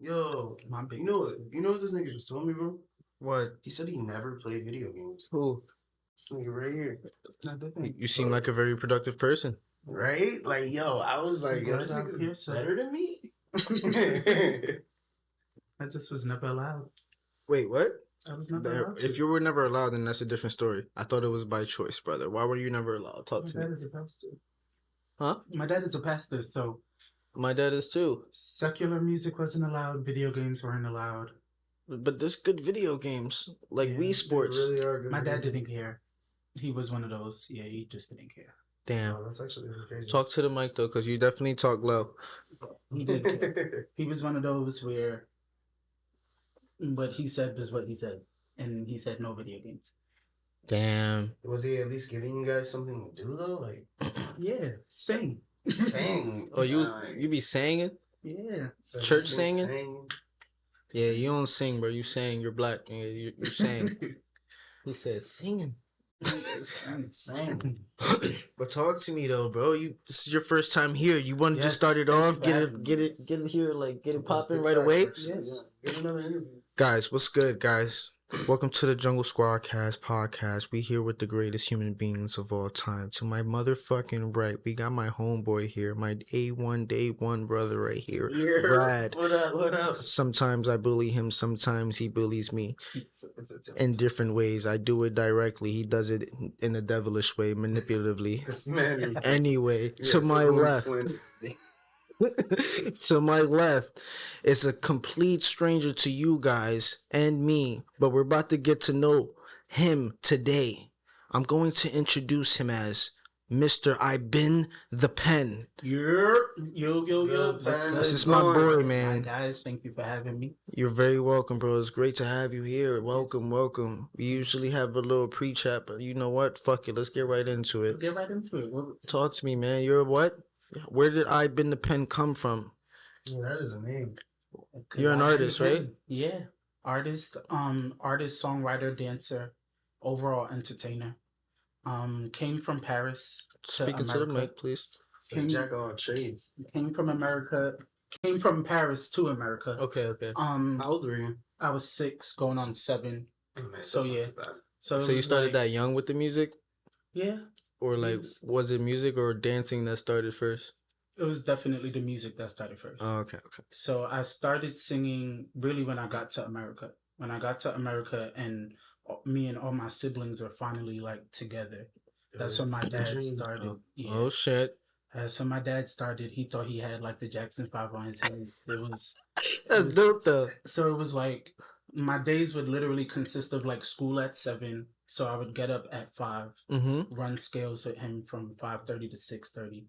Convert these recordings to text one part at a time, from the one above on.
Yo, My big you know what this nigga just told me, bro? What? He said he never played video games. Who? This nigga right here. You seem like a very productive person. Right? Like, yo, I was like, yo, glad this I'm nigga's here, sir. better than me? I just was never allowed. Wait, what? I was never allowed. If you were never allowed, then that's a different story. I thought it was by choice, brother. Why were you never allowed? Talk My to me. dad is a pastor. Huh? My dad is a pastor, so My dad is too. secular music wasn't allowed. Video games weren't allowed. But there's good video games like Yeah, Wii Sports. They really are good. My dad didn't care. He was one of those. Yeah, he just didn't care. Damn. Oh, that's actually really crazy. Talk to the mic though, because you definitely talk low. He didn't care. He was one of those where what he said was what he said. And he said no video games. Damn. Was he at least giving you guys something to do though? Like, Yeah, sing. sing. Oh, you be singing? Yeah. Church singing? Yeah, you don't sing, bro. You sang. You're black. Yeah, you sang. He said singing. Sing. But talk to me though, bro. This is your first time here. You want to Yes, just start it thank off, you get for it having me. here, like get it popping right away. Yes. Get another interview. Guys, what's good, guys? Welcome to the Jungle Squad Cast podcast. We here with the greatest human beings of all time. To my motherfucking right, we got my homeboy here, my A1 Day 1 brother right here, Rad. What up? What up? Sometimes I bully him, sometimes he bullies me in different ways. I do it directly. He does it in a devilish way, manipulatively. This man is Anyway, to my left. To my left is a complete stranger to you guys and me, but we're about to get to know him today. I'm going to introduce him as Mr. iBeenThePenn. Yo. This is my boy, Hi, man. guys. Thank you for having me. You're very welcome, bro. It's great to have you here. Welcome. We usually have a little pre-chat, but you know what? Fuck it. Let's get right into it. Let's get right into it. Talk to me, man. You're what? Where did iBeenThePenn come from? Yeah, that is a name. You're an artist, right? Yeah. Artist, songwriter, dancer, overall entertainer. Came from Paris to Speaking America. to the mic, please. So jack of all trades. Came from Paris to America. Okay. How old were you? I was 6, going on 7. Oh, man, So, that's not yeah. too bad. So you started that young with the music? Yeah. Or like, Yes. was it music or dancing that started first? It was definitely the music that started first. Oh, okay. So I started singing really when I got to America. When I got to America and me and all my siblings were finally like together. That's when my dad started. Yeah. Oh, shit. So my dad started. He thought he had like the Jackson 5 on his hands. That's dope though. So it was like my days would literally consist of like school at 7. So I would get up at 5, run scales with him from 5:30 to 6:30.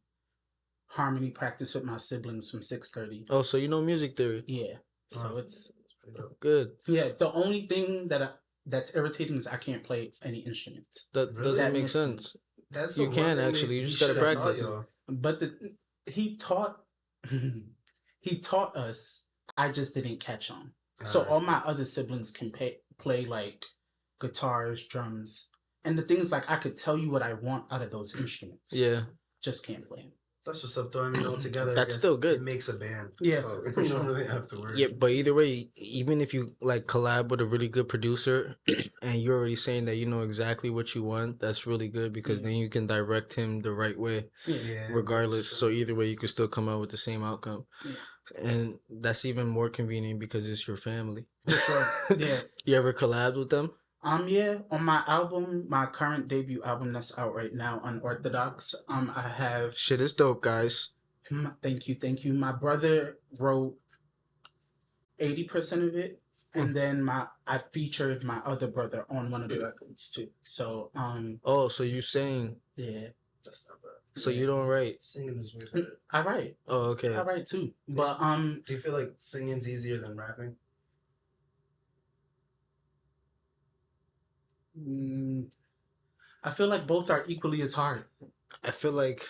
Harmony practice with my siblings from 6:30. Oh, so you know music theory? Yeah. So it's good. Yeah. The only thing that's irritating is I can't play any instruments. That doesn't That make makes sense. That's You can actually. You just gotta practice. But he taught he taught us. I just didn't catch on. So all my other siblings can play like guitars, drums, and the things like I could tell you what I want out of those instruments. Yeah. Just can't play them. That's what's up, though. I mean, altogether, That's still good. It makes a band. Yeah. So you don't really have to worry. Yeah, but either way, even if you like collab with a really good producer and you're already saying that you know exactly what you want, that's really good because then you can direct him the right way, regardless. So either way, you can still come out with the same outcome. Yeah. And that's even more convenient because it's your family. For sure. Yeah. You ever collabed with them? Yeah, on my album, my current debut album that's out right now, Unorthodox, I have... Shit is dope, guys. Thank you. My brother wrote 80% of it, and then I featured my other brother on one of the records too. So, Oh, so you saying... Yeah. That's not bad. So you don't write? Singing is weird. I write. Oh, okay. I write too. But, do you feel like singing's easier than rapping? I feel like both are equally as hard. I feel like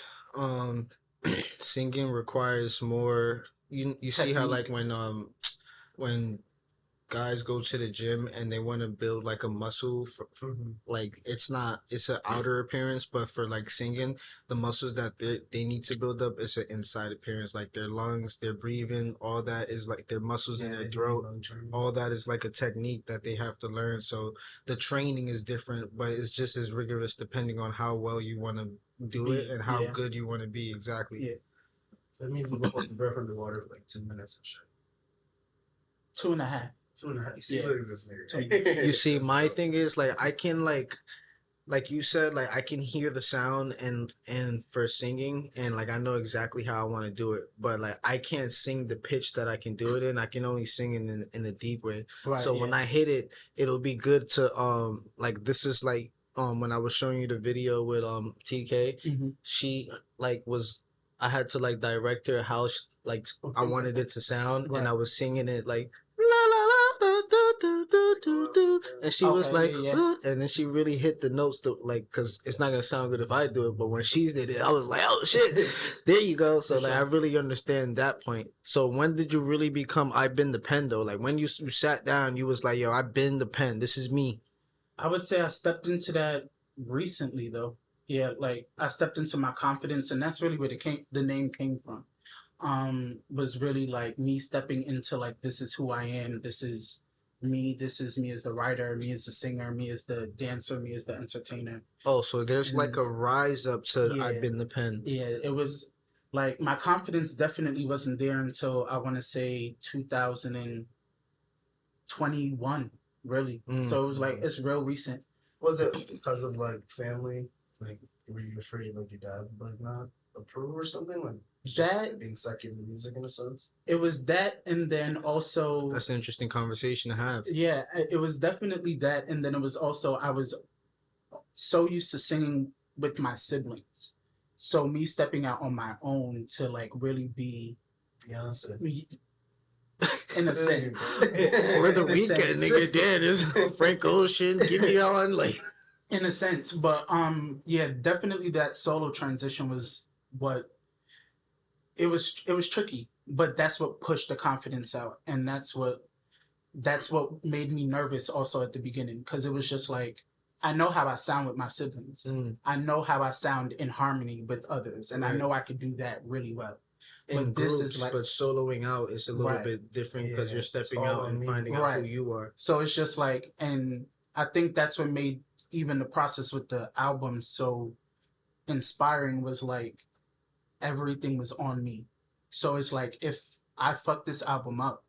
singing requires more. You see how like when guys go to the gym and they want to build like a muscle for like it's an outer appearance, but for like singing, the muscles that they need to build up is an inside appearance, like their lungs, their breathing, all that is like their muscles in their throat. All that is like a technique that they have to learn. So the training is different, but it's just as rigorous depending on how well you want to do it and how good you want to be. Exactly. Yeah. So that means you go off the breath underwater for like 2 minutes and shit. 2.5. 2.5. You see, look at this nigga. You see, my thing is like I can like you said, like I can hear the sound and for singing, and like I know exactly how I want to do it, but like I can't sing the pitch that I can do it in. I can only sing in a deep way. Right, so when I hit it, it'll be good to like this is like when I was showing you the video with TK, she like was. I had to like direct her how like I wanted it to sound, and I was singing it like la la la do do do do do, and she was like, and then she really hit the notes to like, cause it's not gonna sound good if I do it, but when she did it, I was like, oh shit, there you go. So like I really understand that point. So when did you really become iBeenThePenn though? Like when you sat down, you was like, yo, iBeenThePenn, this is me. I would say I stepped into that recently though. Yeah, like I stepped into my confidence, and that's really where the name came from. Was really like me stepping into like, this is who I am. This is me as the writer, me as the singer, me as the dancer, me as the entertainer. Oh, so there's like a rise up to iBeenThePenn. Yeah, it was like my confidence definitely wasn't there until I want to say 2021, really. So it was like, it's real recent. Was it because of like family? Like, were you afraid like your dad would like not approve or something? Like that being secular music in a sense? It was that, and then also that's an interesting conversation to have. Yeah, it was definitely that, and then it was also I was so used to singing with my siblings, so me stepping out on my own to like really be Beyonce. In a sense. We're the weekend, nigga. Dad is Frank Ocean. Give me on like. In a sense, but yeah, definitely that solo transition was what it was tricky, but that's what pushed the confidence out, and that's what made me nervous also at the beginning, because it was just like, I know how I sound with my siblings. I know how I sound in harmony with others, and I know I could do that really well. In but groups, this is like, but soloing out is a little bit different because you're stepping out and finding out who you are. So it's just like, and I think that's what made even the process with the album so inspiring, was like everything was on me. So it's like, if I fuck this album up,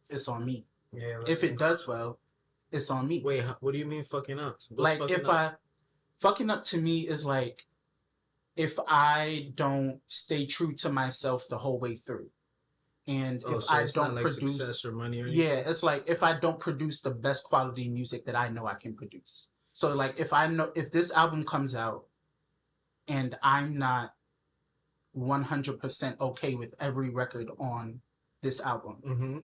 it's on me. Yeah. If it does well, it's on me. Wait, what do you mean fucking up? What's like if up? Fucking up to me is like if I don't stay true to myself the whole way through. And if so I don't like produce success or money or anything? Yeah, it's like if I don't produce the best quality music that I know I can produce. So like if this album comes out and I'm not 100% okay with every record on this album,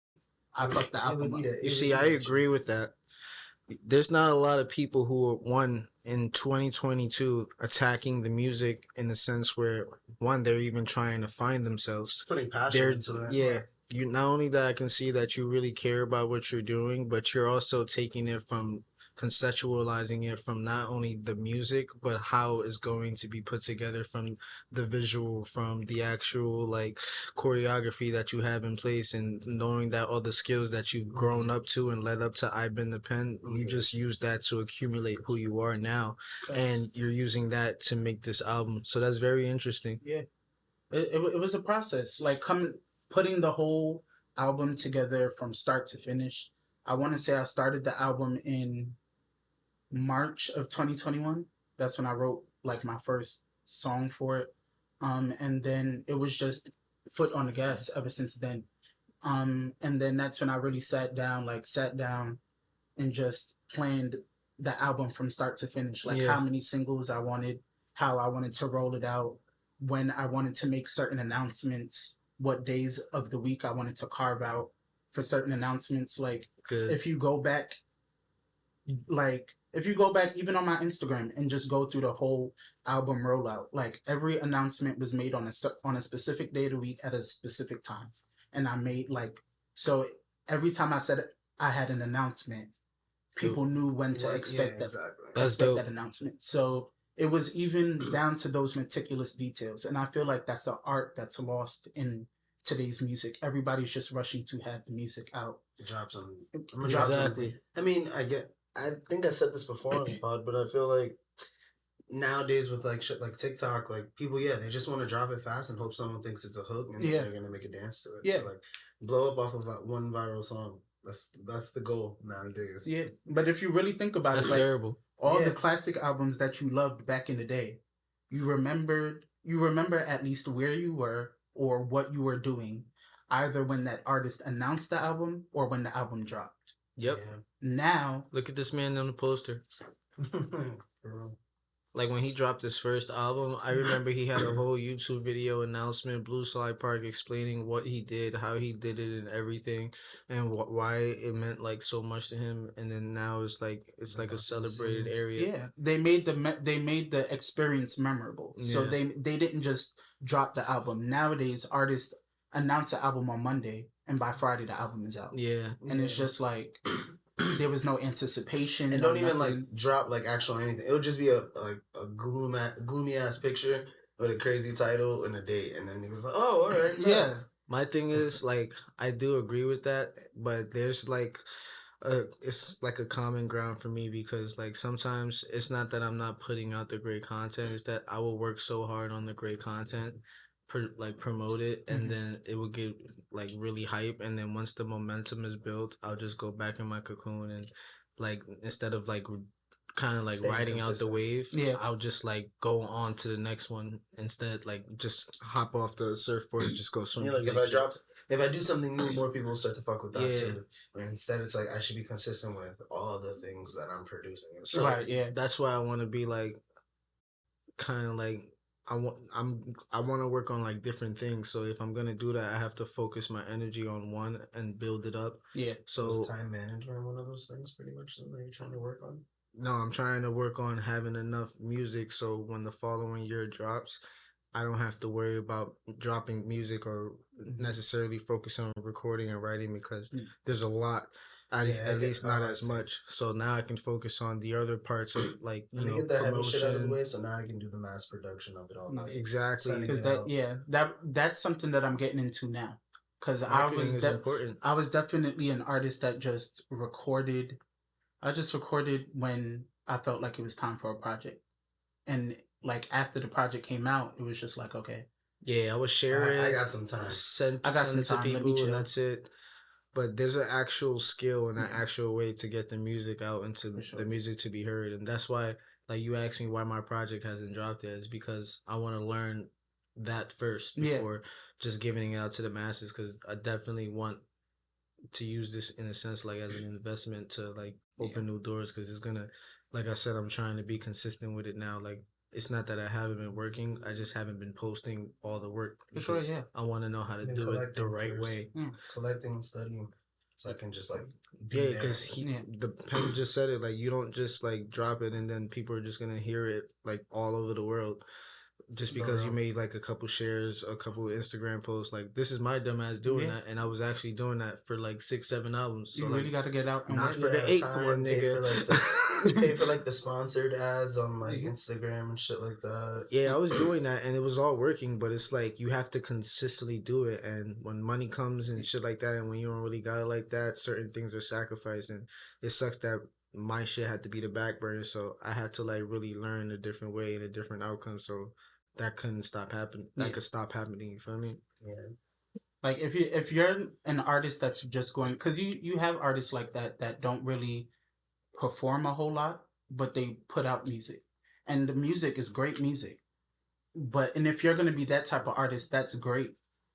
I fuck the album up. You see, I agree with that. There's not a lot of people who are in 2022 attacking the music in the sense where they're even trying to find themselves. Putting passion into it. Yeah. You not only that I can see that you really care about what you're doing, but you're also taking it from conceptualizing it from not only the music, but how it's going to be put together, from the visual, from the actual like choreography that you have in place, and knowing that all the skills that you've grown up to and led up to iBeenThePenn, you just use that to accumulate who you are now. And you're using that to make this album. So that's very interesting. Yeah. It was a process, like putting the whole album together from start to finish. I want to say I started the album in March of 2021. That's when I wrote like my first song for it. And then it was just foot on the gas ever since then. And then that's when I really sat down and just planned the album from start to finish. Like how many singles I wanted, how I wanted to roll it out, when I wanted to make certain announcements, what days of the week I wanted to carve out for certain announcements. Like if you go back even on my Instagram and just go through the whole album rollout, like every announcement was made on a specific day of the week at a specific time. And I made so every time I said I had an announcement. People knew when to expect that. Exactly. That's dope. That announcement. So it was even down to those meticulous details, and I feel like that's the art that's lost in today's music. Everybody's just rushing to have the music out. Drops on. Exactly. I mean, I think I said this before on the pod, but I feel like nowadays with like shit like TikTok, like people, they just want to drop it fast and hope someone thinks it's a hook and they're gonna make a dance to it. Yeah, but, like blow up off of one viral song. That's the goal nowadays. Yeah, but if you really think about that's it, like, terrible. All the classic albums that you loved back in the day, you remember at least where you were or what you were doing, either when that artist announced the album or when the album dropped. Yep. Yeah. Now, look at this man on the poster. Like when he dropped his first album, I remember he had a whole YouTube video announcement, Blue Slide Park, explaining what he did, how he did it, and everything, and why it meant like so much to him. And then now it's like a celebrated area. Yeah, they made the experience memorable. So they didn't just drop the album. Nowadays, artists announce an album on Monday, and by Friday the album is out. Yeah, and it's just like. There was no anticipation. And don't even like drop like actual anything. It'll just be a gloomy ass picture with a crazy title and a date, and then niggas like, oh, all right, yeah. My thing is like I do agree with that, but there's like it's like a common ground for me because like sometimes it's not that I'm not putting out the great content, it's that I will work so hard on the great content, promote it, and then it will get like really hype, and then once the momentum is built, I'll just go back in my cocoon and like instead of like kind of like riding out the wave, I'll just like go on to the next one instead, like just hop off the surfboard and just go swim. Like if I do something new, more people will start to fuck with that too. And instead, it's like I should be consistent with all the things that I'm producing. So that's why I want to be like kind of like I want to work on like different things. So if I'm gonna do that, I have to focus my energy on one and build it up. Yeah. So is time management one of those things pretty much that you're trying to work on? No, I'm trying to work on having enough music so when the following year drops, I don't have to worry about dropping music or necessarily focus on recording and writing because there's a lot. At least not as much. So now I can focus on the other parts of like get that heavy shit out of the way. So now I can do the mass production of it all. Exactly. Because that's something that I'm getting into now. Because I was definitely an artist that just recorded. I just recorded when I felt like it was time for a project, and like after the project came out, it was just like okay. Yeah, I was sharing. I got some time. Send it to people, and that's it. But there's an actual skill and an actual way to get the music out and to the music to be heard. And that's why, like, you asked me why my project hasn't dropped yet. It's because I want to learn that first before just giving it out to the masses. Because I definitely want to use this in a sense, like, as an investment to, like, open new doors. Because it's going to, like I said, I'm trying to be consistent with it now. Like, it's not that I haven't been working. I just haven't been posting all the work. Because I want to know how to do it the right way. Collecting, studying. So I can just like because the Penn just said it, like you don't just like drop it and then people are just gonna hear it like all over the world just because you made like a couple shares, a couple Instagram posts. Like this is my dumb ass doing that, and I was actually doing that for like 6-7 albums. So you like, really got to get out and not for the 8th one, nigga. Pay for like the sponsored ads on like Instagram and shit like that. Yeah, I was doing that and it was all working, but it's like you have to consistently do it, and when money comes and shit like that, and when you don't really got it like that, certain things are sacrificed, and it sucks that my shit had to be the back burner, so I had to like really learn a different way and a different outcome, so that couldn't stop happening. That could stop happening. You feel me? Yeah. Like if you're an artist that's just going, because you have artists like that don't really perform a whole lot, but they put out music, and the music is great music. And if you're gonna be that type of artist, that's great.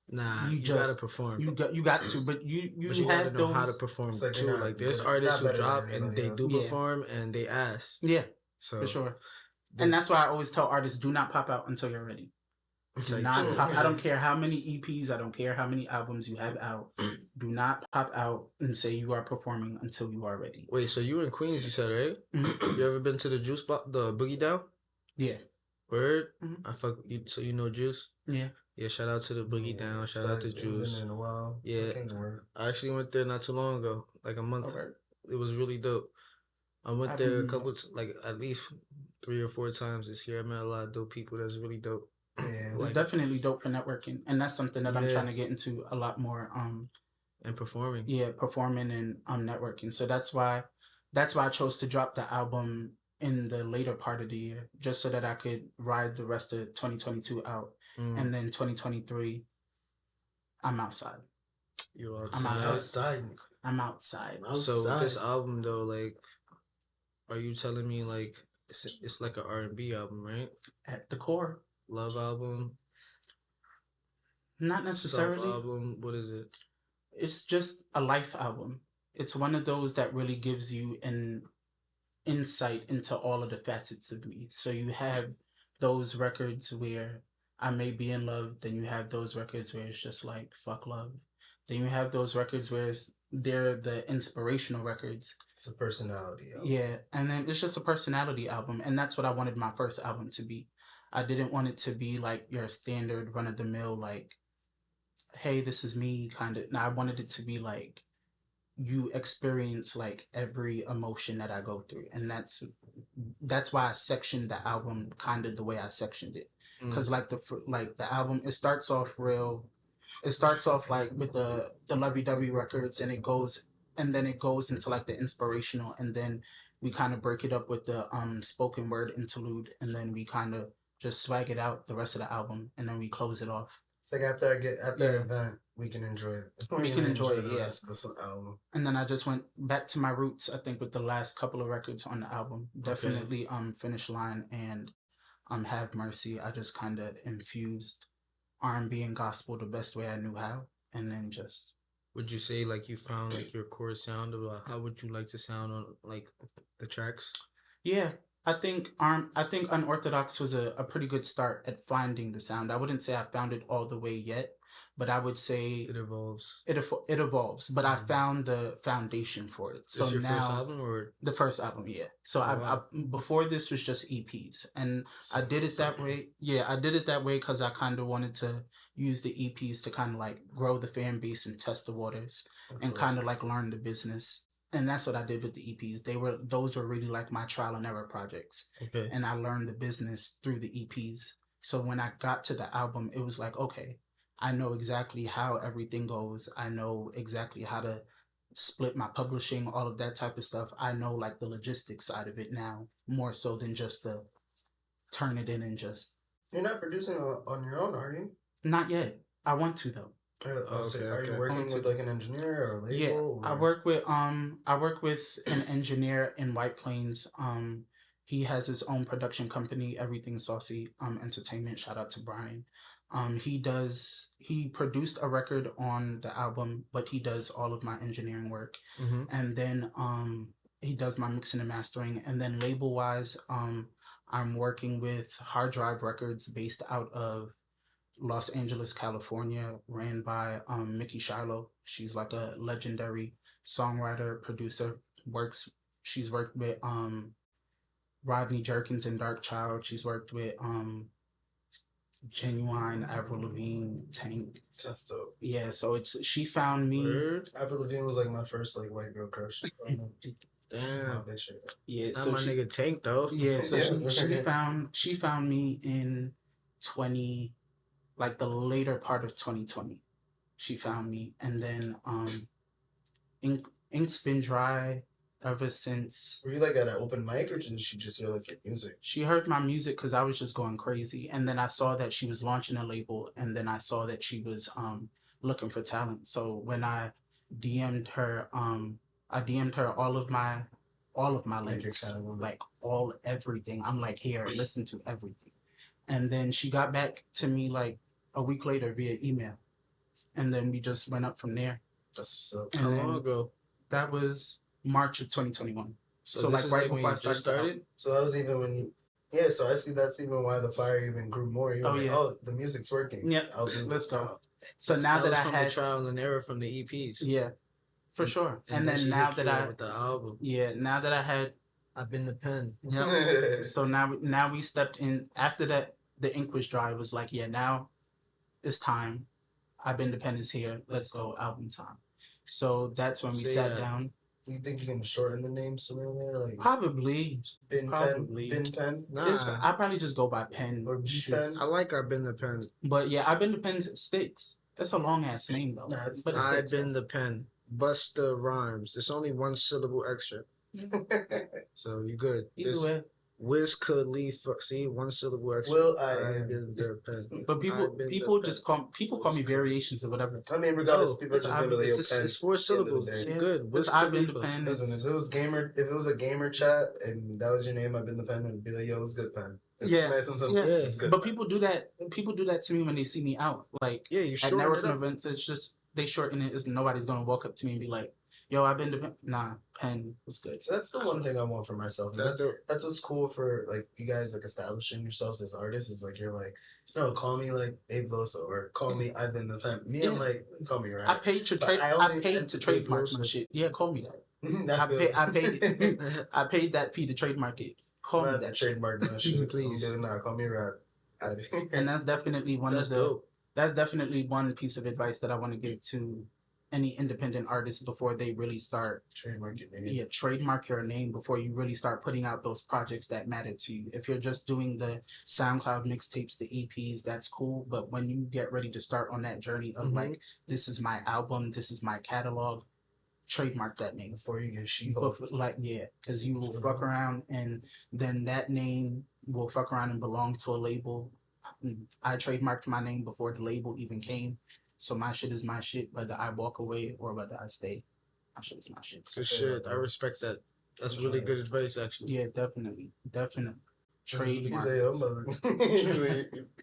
Nah, you gotta perform. You got to, but you have to know how to perform too. Like there's artists who drop and they do perform and they ass. Yeah, so for sure. And that's why I always tell artists, do not pop out until you're ready. Do not pop. I don't care how many EPs, I don't care how many albums you have out. Do not pop out and say you are performing until you are ready. Wait, so you were in Queens, you said, right? You ever been to the Juice the Boogie Down? Yeah. Word? I fuck you. So you know Juice? Yeah. Yeah, shout out to the Boogie Down. Shout out to Juice. Been in a while. Yeah, I actually went there not too long ago, like a month. Okay. It was really dope. I went there a couple, like at least 3 or 4 times this year. I met a lot of dope people. That's really dope. Yeah, it's definitely dope for networking, and that's something that I'm trying to get into a lot more. And performing. Yeah, performing and networking. So that's why I chose to drop the album in the later part of the year, just so that I could ride the rest of 2022 out, and then 2023, I'm outside. You're outside. I'm outside. So with this album though, like, are you telling me like it's like an R&B album, right? At the core. Love album? Not necessarily. Self album? What is it? It's just a life album. It's one of those that really gives you an insight into all of the facets of me. So you have those records where I may be in love, then you have those records where it's just like fuck love. Then you have those records where they're the inspirational records. It's a personality album. Yeah, and then it's just a personality album, and that's what I wanted my first album to be. I didn't want it to be like your standard run-of-the-mill, like, hey, this is me kind of. Now I wanted it to be like you experience like every emotion that I go through, and that's why I sectioned the album kind of the way I sectioned it, because like the album, it starts off like with the lovey-dovey records, and then it goes into like the inspirational, and then we kind of break it up with the spoken word interlude, and then we kind of just swag it out the rest of the album, and then we close it off. It's like after an event, we can enjoy it. We can enjoy it, the rest of the album. And then I just went back to my roots, I think, with the last couple of records on the album. Definitely Finish Line and Have Mercy. I just kind of infused R&B and gospel the best way I knew how, and then just... Would you say like you found like your core sound about how would you like to sound on like the tracks? Yeah, I think Unorthodox was a pretty good start at finding the sound. I wouldn't say I found it all the way yet, but I would say it evolves. It evolves, but I found the foundation for it. So your now, first album or the first album, yeah. So I before this was just EPs, and I did it that way. Yeah, I did it that way because I kind of wanted to use the EPs to kind of like grow the fan base and test the waters, and kind of like learn the business. And that's what I did with the EPs. Those were really like my trial and error projects. Okay. And I learned the business through the EPs. So when I got to the album, it was like, okay, I know exactly how everything goes. I know exactly how to split my publishing, all of that type of stuff. I know like the logistics side of it now, more so than just to turn it in and just... You're not producing on your own, are you? Not yet. I want to though. Are you working with like an engineer or a label? Yeah, or? I work with an engineer in White Plains. He has his own production company, Everything Saucy Entertainment. Shout out to Brian. He produced a record on the album, but he does all of my engineering work. Mm-hmm. And then he does my mixing and mastering. And then label wise, I'm working with Hard Drive Records based out of Los Angeles, California, ran by Mickey Shiloh. She's like a legendary songwriter, producer. She's worked with Rodney Jerkins and Dark Child. She's worked with Genuine, Avril Lavigne, Tank. That's dope. Yeah, so she found me. Word? Avril Lavigne was like my first like white girl crush. Damn. Yeah, not so my nigga Tank though. Yeah, so she found me in like the later part of 2020. She found me, and then Ink's been dry ever since. Were you like at an open mic, or did she just hear like your music? She heard my music because I was just going crazy, and then I saw that she was launching a label, and then I saw that she was looking for talent. So when I DM'd her, all of my links, like everything. I'm like, here, listen to everything, and then she got back to me like a week later via email, and then we just went up from there. That's what's up. How long ago? That was March of 2021. So this is like when you just started? So that was even when you... Yeah, so I see that's even why the fire even grew more. You were like, oh, the music's working. Yeah, let's go. So now that I had... the trial and error from the EPs. Yeah, for sure. And then now that I... with the album. Yeah, now that I had... I've been the pen. Yeah. So now we stepped in. After that, the ink was dry. It was like, yeah, now it's time. iBeenThePenn is here. Let's go, album time. So that's when we sat down. You think you can shorten the name somewhere there? Like probably. Penn? Nah. I probably just go by Penn. Or Penn. I like iBeenThePenn. But yeah, iBeenThePenn sticks. It's a long ass name though. Nah, but iBeenThePenn. Bust the rhymes. It's only one syllable extra. So you good. Either way. Wiz could leave. See, one syllable extra. Will I been the pen. But people just call me variations or whatever. I mean, regardless, people are just gonna be like, it's 4 syllables. Yeah. Good. Wiz I've been the pen. Listen, if it was a gamer chat and that was your name, I've been the pen, and be like, yo, it's good pen. It's nice and simple. Yeah. It's good. But people do that. People do that to me when they see me out. Like you at networking events, it's just they shorten it. Nobody's gonna walk up to me and be like, yo, I've been to Penn was good. So that's the one thing I want for myself. That's what's cool for like you guys like establishing yourselves as artists is like you're like, no, call me like Ape Loso or call me I've been the Penn. Me, I'm like, call me right. I paid to trademark my shit. Yeah, call me that. I paid that fee to trademark it. Call me that. Trademark my shit, please. Call me Rad. And that's definitely that's definitely one piece of advice that I want to give to any independent artists before they really start trademark your name. Yeah, trademark your name before you really start putting out those projects that matter to you. If you're just doing the SoundCloud mixtapes, the EPs, that's cool. But when you get ready to start on that journey of like, this is my album, this is my catalog, trademark that name before you get because you will fuck around and then that name will fuck around and belong to a label. I trademarked my name before the label even came. So my shit is my shit, whether I walk away or whether I stay. My shit is my shit. Good shit. I respect that. That's really good advice, actually. Yeah, definitely. Trademark.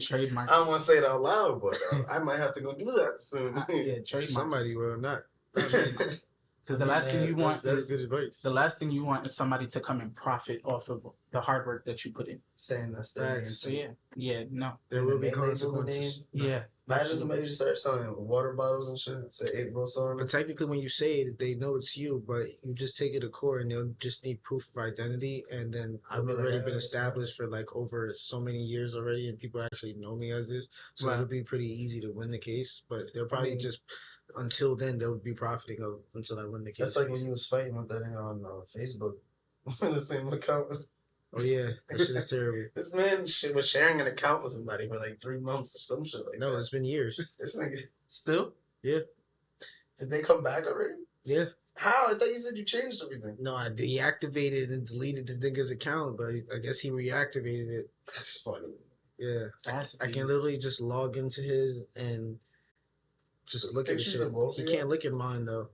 Trademark. I don't want to say it out loud, but I might have to go do that soon. Trademark. Somebody will not. Because the last thing you want is good advice. The last thing you want is somebody to come and profit off of the hard work that you put in. Saying that's the So no. There will be consequences. Yeah. Imagine somebody just start selling water bottles and shit. Say Ape Loso on it. But technically, when you say it, they know it's you. But you just take it to court, and they'll just need proof of identity. And then I've already been established for like over so many years already, and people actually know me as this. So it'll be pretty easy to win the case. But they'll probably just until then they'll be profiting of until I win the case. That's like when you was fighting with that thing on Facebook, the same account. Oh yeah, that shit is terrible. This man was sharing an account with somebody for like 3 months or some shit like that. No, it's been years. This nigga still? Yeah. Did they come back already? Yeah. How? I thought you said you changed everything. No, I deactivated and deleted the nigga's account, but I guess he reactivated it. That's funny. Yeah. I can literally just log into his and just look at shit. He can't look at mine though.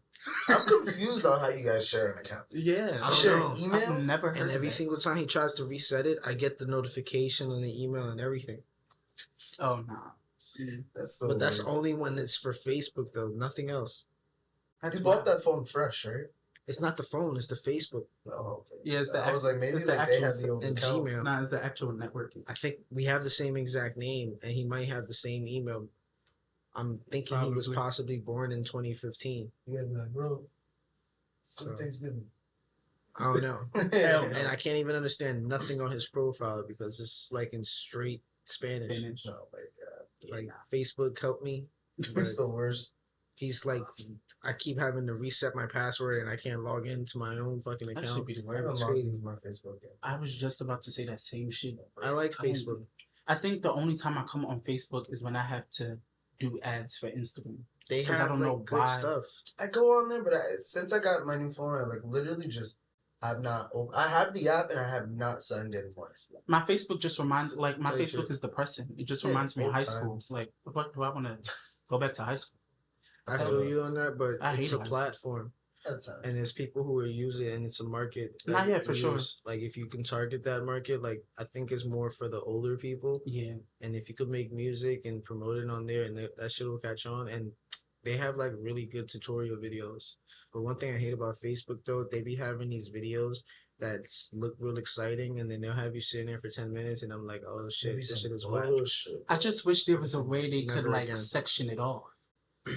I'm confused on how you guys share an account. Yeah, I share an email. I've never heard. And every single time he tries to reset it, I get the notification on the email and everything. Oh no, that's so. But that's only when it's for Facebook though. Nothing else. You bought that phone fresh, right? It's not the phone. It's the Facebook. Oh, okay. Yeah, it's the. I was like, maybe it's like the they have the old account. Gmail. Nah, it's the actual networking. I think we have the same exact name, and he might have the same email. I'm thinking he was possibly born in 2015. You gotta be like, bro. Thanksgiving. I don't know. And I can't even understand nothing on his profile because it's like in straight Spanish. Oh my god. Like Facebook helped me. It's the worst. He's like, I keep having to reset my password and I can't log into my own fucking account. That should be the worst. I log into my Facebook account. I was just about to say that same shit. I like Facebook. I think the only time I come on Facebook is when I have to do ads for Instagram. They have good stuff. I go on there, but since I got my new phone, I like literally just have not. I have the app and I have not signed in once. My Facebook just reminds, like my Facebook is depressing. It just reminds me of high school. Like, what do I want to go back to high school? I feel you on that, but it's a platform. And there's people who are using it, and it's a market. Not yet, for sure. Like, if you can target that market, like, I think it's more for the older people. Yeah. And if you could make music and promote it on there, and that shit will catch on. And they have, like, really good tutorial videos. But one thing I hate about Facebook, though, they be having these videos that look real exciting, and then they'll have you sitting there for 10 minutes, and I'm like, oh, shit, this shit is whack. I just wish there was a way they could, like, section it off.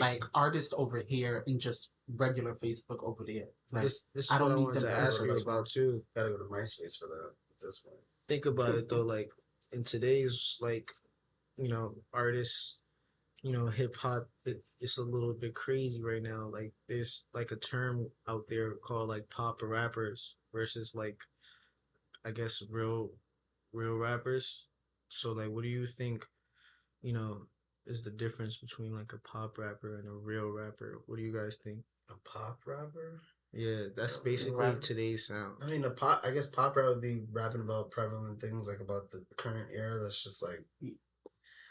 Like artists over here and just regular Facebook over there. Like, this is what I wanted to ask you about too. Gotta go to MySpace for that at this point. Think about it though, like in today's artists, hip hop, it's a little bit crazy right now. Like there's like a term out there called like pop rappers versus like I guess real rappers. So like what do you think, you know, is the difference between like a pop rapper and a real rapper? What do you guys think? A pop rapper? Yeah, that's basically today's sound. I mean, I guess pop rap would be rapping about prevalent things, like about the current era. That's just like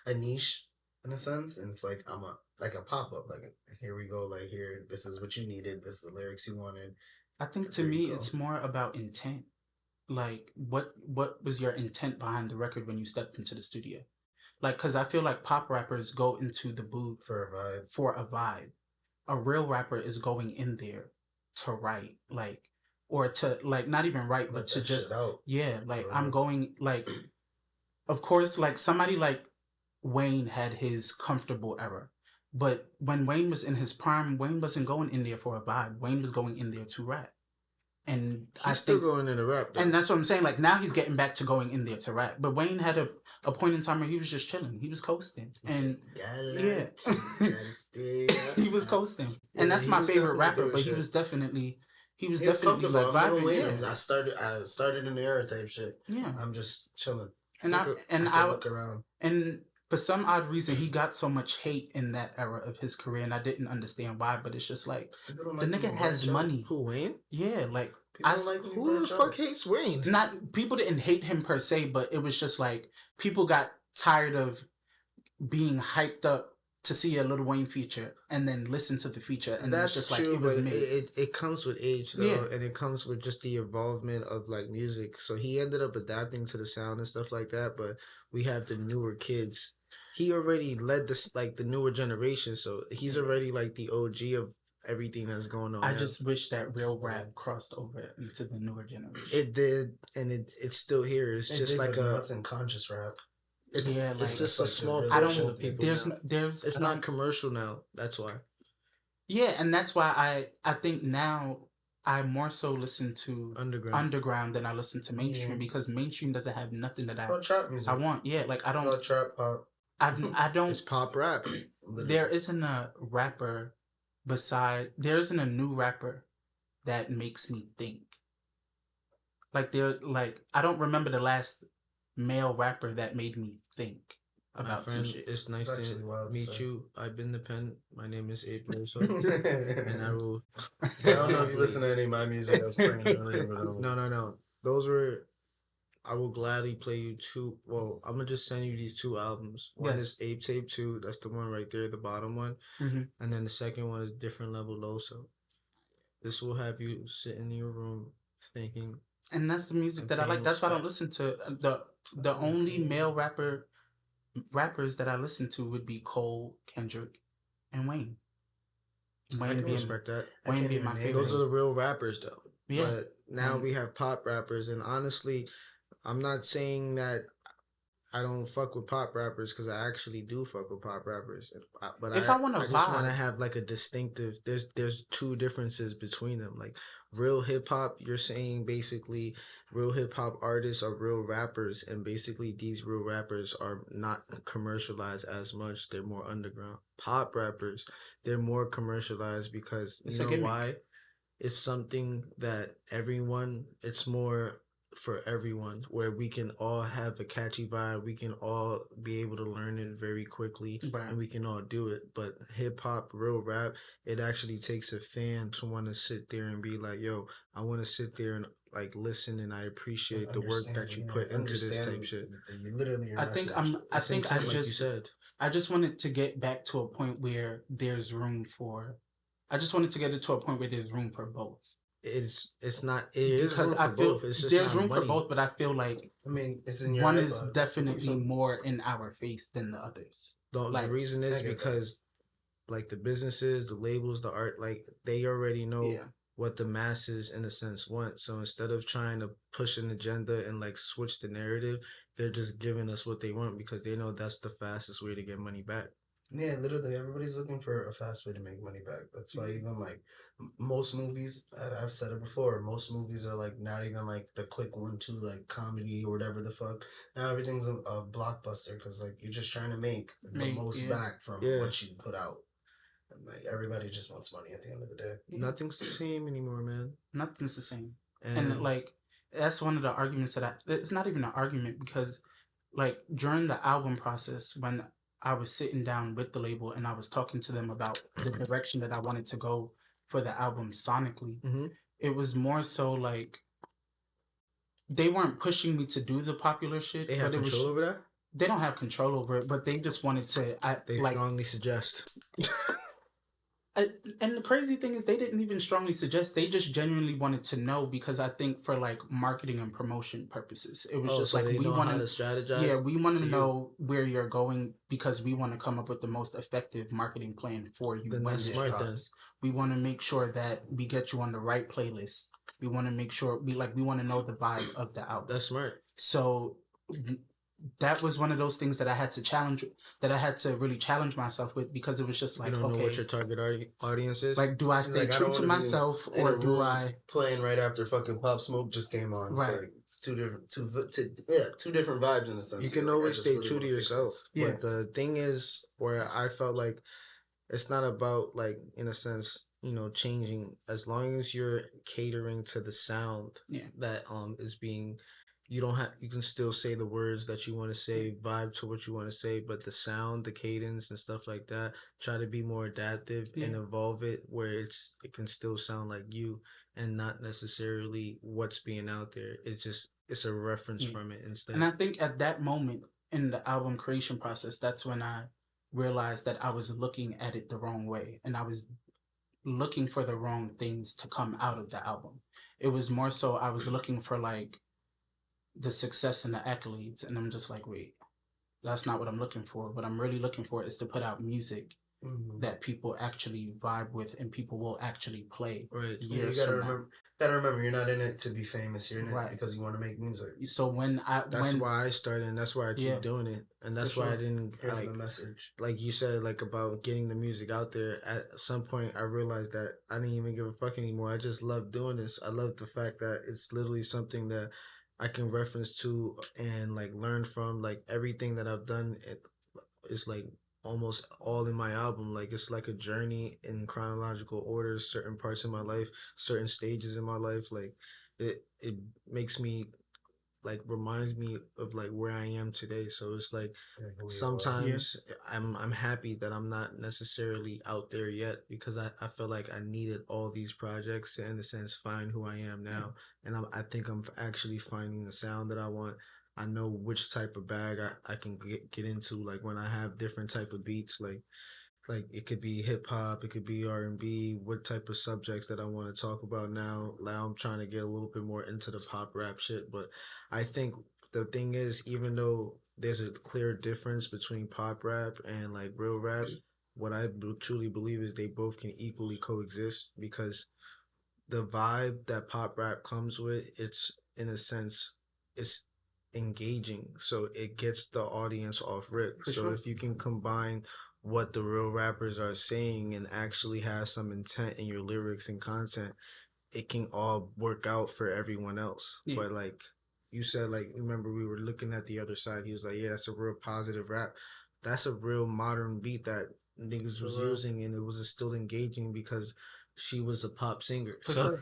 a niche in a sense, and it's like I'm a like a pop up. Like here we go. Like here, this is what you needed. This is the lyrics you wanted. I think to me, it's more about intent. Like what was your intent behind the record when you stepped into the studio? Like, because I feel like pop rappers go into the booth for a vibe. A real rapper is going in there to write, like, or to like not even write, but to just like I'm going like, of course, like somebody like Wayne had his comfortable era, but when Wayne was in his prime, Wayne wasn't going in there for a vibe. Wayne was going in there to rap. And he's still going in to rap, though. And that's what I'm saying. Like now he's getting back to going in there to rap. But Wayne had a point in time where he was just chilling. He was coasting, and he was coasting. And that's my favorite rapper. But he was definitely like vibing. Yeah. I started in the era type shit. Yeah, I'm just chilling. And I look around. And for some odd reason, he got so much hate in that era of his career, and I didn't understand why. But it's just like the nigga has money. Who, Wayne? Yeah, like who the fuck hates Wayne? Not people didn't hate him per se, but it was just like people got tired of being hyped up to see a Lil Wayne feature and then listen to the feature, and that's just true, like it was made. It comes with age though, and it comes with just the involvement of like music. So he ended up adapting to the sound and stuff like that. But we have the newer kids. He already led this like the newer generation, so he's already like the OG of everything that's going on. I just wish that real rap crossed over into the newer generation. It did, and it's still here. It's just like a conscious rap. It's just a small portion of people. It's not commercial now. That's why. Yeah, and that's why I think now I more so listen to underground than I listen to mainstream, because mainstream doesn't have nothing that I want. Yeah, like I don't. It's trap pop. I don't. It's pop rap. There isn't a rapper there isn't a new rapper that makes me think. Like I don't remember the last male rapper that made me think about some shit. It's nice to meet you. iBeenThePenn. My name is Ape and I will. I don't know if you listen to any of my music. I was playing earlier, but no. Those were. I will gladly play you two. Well, I'm gonna just send you these two albums. One is Ape Tape 2. That's the one right there, the bottom one. Mm-hmm. And then the second one is Different Level Loso. This will have you sitting in your room thinking. And that's the music that I like. That's why I don't listen to the only male rappers that I listen to would be Cole, Kendrick, and Wayne. I can respect that. Wayne being my favorite. Those are the real rappers, though. Yeah. But now we have pop rappers, and honestly, I'm not saying that I don't fuck with pop rappers, because I actually do fuck with pop rappers. But I just want to have like a distinctive. There's two differences between them. Like real hip hop, you're saying basically real hip hop artists are real rappers, and basically these real rappers are not commercialized as much. They're more underground. Pop rappers, they're more commercialized because why? It's something that it's more for everyone, where we can all have a catchy vibe, we can all be able to learn it very quickly, and we can all do it. But hip hop, real rap, it actually takes a fan to want to sit there and be like, yo, I want to sit there and like listen, and I appreciate the work that you put into this type shit. I just wanted to get back to a point where there's room for both. It's not. It is room for both. It's just there's not room money. for both, but I feel like it's in your one is definitely more in our face than the others. The reason is because like the businesses, the labels, the art, like they already know what the masses in a sense want. So instead of trying to push an agenda and like switch the narrative, they're just giving us what they want because they know that's the fastest way to get money back. Yeah, literally, everybody's looking for a fast way to make money back. That's why even like most movies, I've said it before, most movies are like not even like the quick 1-2 like comedy or whatever the fuck. Now everything's a blockbuster because like you're just trying to make the most back from what you put out. And like everybody just wants money at the end of the day. Nothing's the same anymore, man. Nothing's the same. And like that's one of the arguments that it's not even an argument because like during the album process when I was sitting down with the label and I was talking to them about the direction that I wanted to go for the album sonically, it was more so like they weren't pushing me to do the popular shit. They have control over that? They don't have control over it, but they just wanted to. They strongly suggest. And the crazy thing is they didn't even strongly suggest, they just genuinely wanted to know because I think for like marketing and promotion purposes it was just so like we want to strategize. Yeah, we want to know where you're going because we want to come up with the most effective marketing plan for you. When this drops. We want to make sure that we get you on the right playlist. We want to make sure we want to know the vibe of the album. That's smart. So that was one of those things that I had to really challenge myself with because it was just like, you don't know what your target audience is. Like, do I stay true to myself or do I playing right after fucking Pop Smoke just came on? Right, so like, it's two different vibes in a sense. You can always stay true to yourself, but the thing is, where I felt like it's not about like in a sense, changing as long as you're catering to the sound that is being. You can still say the words that you want to say, vibe to what you want to say, but the sound, the cadence and stuff like that, try to be more adaptive and evolve it where it can still sound like you and not necessarily what's being out there. It's a reference from it instead. And I think at that moment in the album creation process, that's when I realized that I was looking at it the wrong way and I was looking for the wrong things to come out of the album. It was more so I was looking for like the success and the accolades, and I'm just like, wait, that's not what I'm looking for. What I'm really looking for is to put out music that people actually vibe with and people will actually play. Right. You gotta remember, you're not in it to be famous. You're in it because you want to make music. So that's why I started, and that's why I keep doing it, and that's why I didn't like the message. Like you said, like about getting the music out there. At some point, I realized that I didn't even give a fuck anymore. I just love doing this. I love the fact that it's literally something that I can reference to and like learn from. Like everything that I've done is like almost all in my album. Like it's like a journey in chronological order, certain parts of my life, certain stages in my life. Like it makes me like reminds me of like where I am today. So it's like sometimes I'm happy that I'm not necessarily out there yet because I feel like I needed all these projects to in a sense find who I am now. And I think I'm actually finding the sound that I want. I know which type of bag I can get into, like when I have different type of beats, like it could be hip hop, it could be R&B, what type of subjects that I want to talk about now. Now I'm trying to get a little bit more into the pop rap shit, but I think the thing is, even though there's a clear difference between pop rap and like real rap, what I truly believe is they both can equally coexist because the vibe that pop rap comes with, it's in a sense, it's engaging, so it gets the audience off rip. So if you can combine what the real rappers are saying and actually have some intent in your lyrics and content, it can all work out for everyone else. But like you said, like remember we were looking at the other side, he was like, yeah, that's a real positive rap. That's a real modern beat that niggas was using, and it was still engaging because she was a pop singer. So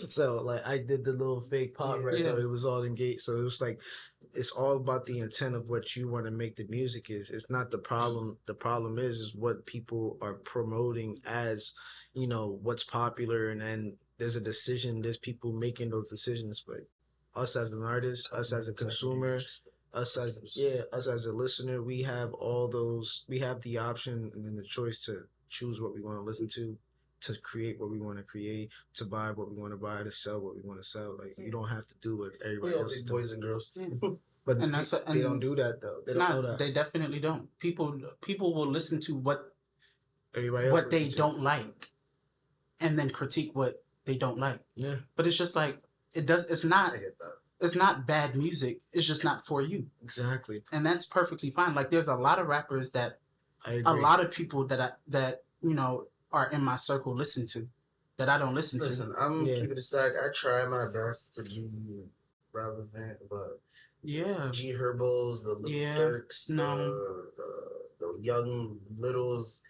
so like I did the little fake pop rap, so it was all engaged. So it was like it's all about the intent of what you want to make the music is. It's not the problem. The problem is what people are promoting as, what's popular, and then there's a decision, there's people making those decisions, but us as an artist, us as a consumer, us as a listener, we have the option and then the choice to choose what we want to listen to create what we want to create, to buy what we want to buy, to sell what we want to sell. Like you don't have to do what everybody else is doing. Boys and girls. But they don't do that though. They don't know that. They definitely don't. People will listen to what everybody else they don't like, and then critique what they don't like. Yeah. But it's just like it's not. I get that. It's not bad music. It's just not for you. Exactly. And that's perfectly fine. Like there's a lot of rappers that a lot of people that are in my circle listen to that I don't listen to. Listen, I'm keep it a stack. I try my best to be relevant, but G Herbals, the Little Dirks, the Young Littles.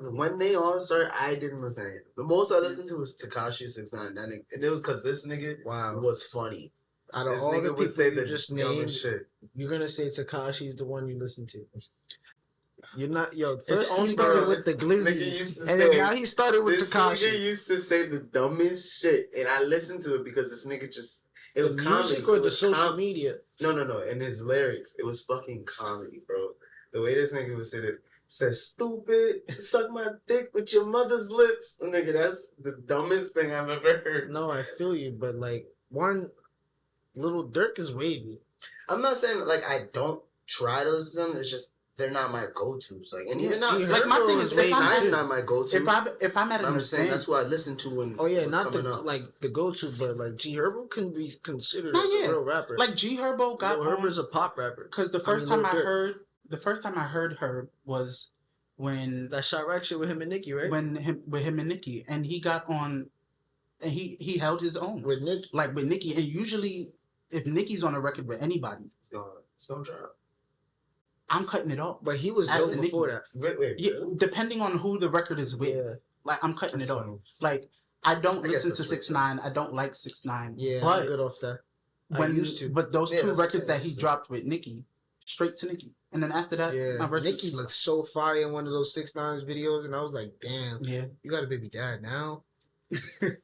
When they all started, I didn't listen to it. The most I listened to was Tekashi 6ix9ine. And it was because this nigga was funny. Out of this all nigga the people say you just named, you're gonna say Tekashi's the one you listen to. You're not, first he started with the Glizzies, and then now he started with Tekashi. This nigga used to say the dumbest shit, and I listened to it because this nigga it was music comedy. Or the social media? No. And his lyrics, it was fucking comedy, bro. The way this nigga would say it, says stupid, suck my dick with your mother's lips. Nigga, that's the dumbest thing I've ever heard. No, I feel you, but like one Little Dirk is wavy. I'm not saying like I don't try to listen to them. It's just they're not my go-tos. Like, and even now, like my thing is 6ix9ine's not my go-to. If I'm at an I'm just saying that's what I listen to when. Not the go-to, but like G Herbo can be considered as a real rapper. Like G Herbo got. Herbo's a pop rapper. Because the first time I heard her was when that Chirac shit with him and Nicki, right? With him and Nicki, and he got on, and he held his own with Nicki, and usually if Nicki's on a record with anybody, it's gonna drop. I'm cutting it off. But he was dope before that. Wait, depending on who the record is with. Yeah. Like, I'm cutting it off. Like, I don't listen to 6ix9ine. I don't like 6ix9ine. Yeah, I'm good off that. I used to. But those two records that he dropped with Nicki, straight to Nicki. And then after that, Nicki looked so fire in one of those 6ix9ine's videos, and I was like, damn, you got a baby dad now?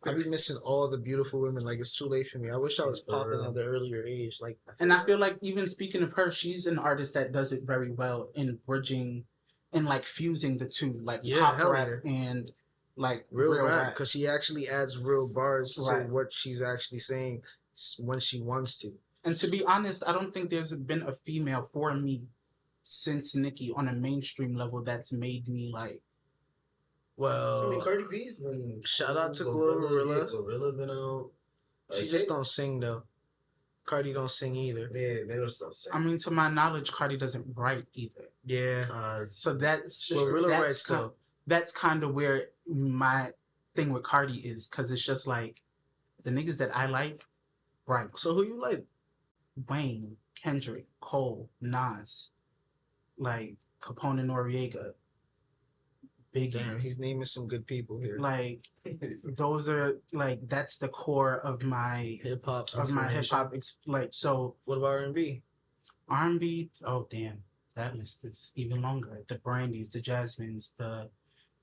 I be missing all the beautiful women. Like, it's too late for me. I wish I was popping at the earlier age. Like, I feel like even speaking of her, she's an artist that does it very well in bridging and like fusing the two, like pop rap and like real rap, because she actually adds real bars to what she's actually saying when she wants to. And to be honest, I don't think there's been a female for me since Nicki on a mainstream level that's made me like. Well, I mean, Cardi B's been. Shout out to Glorilla. Glorilla been out. She just don't sing though. Cardi don't sing either. Yeah, they don't sing. I mean, to my knowledge, Cardi doesn't write either. Yeah. So that's writes that's kind of where my thing with Cardi is, because it's just like the niggas that I like, right? So who you like? Wayne, Kendrick, Cole, Nas, like Capone Noriega. Biggie. Damn, he's naming some good people here. Like, those are like, that's the core of my hip hop. Like, so. What about R&B? R&B. Oh damn, that list is even longer. The Brandys, the Jasmines, the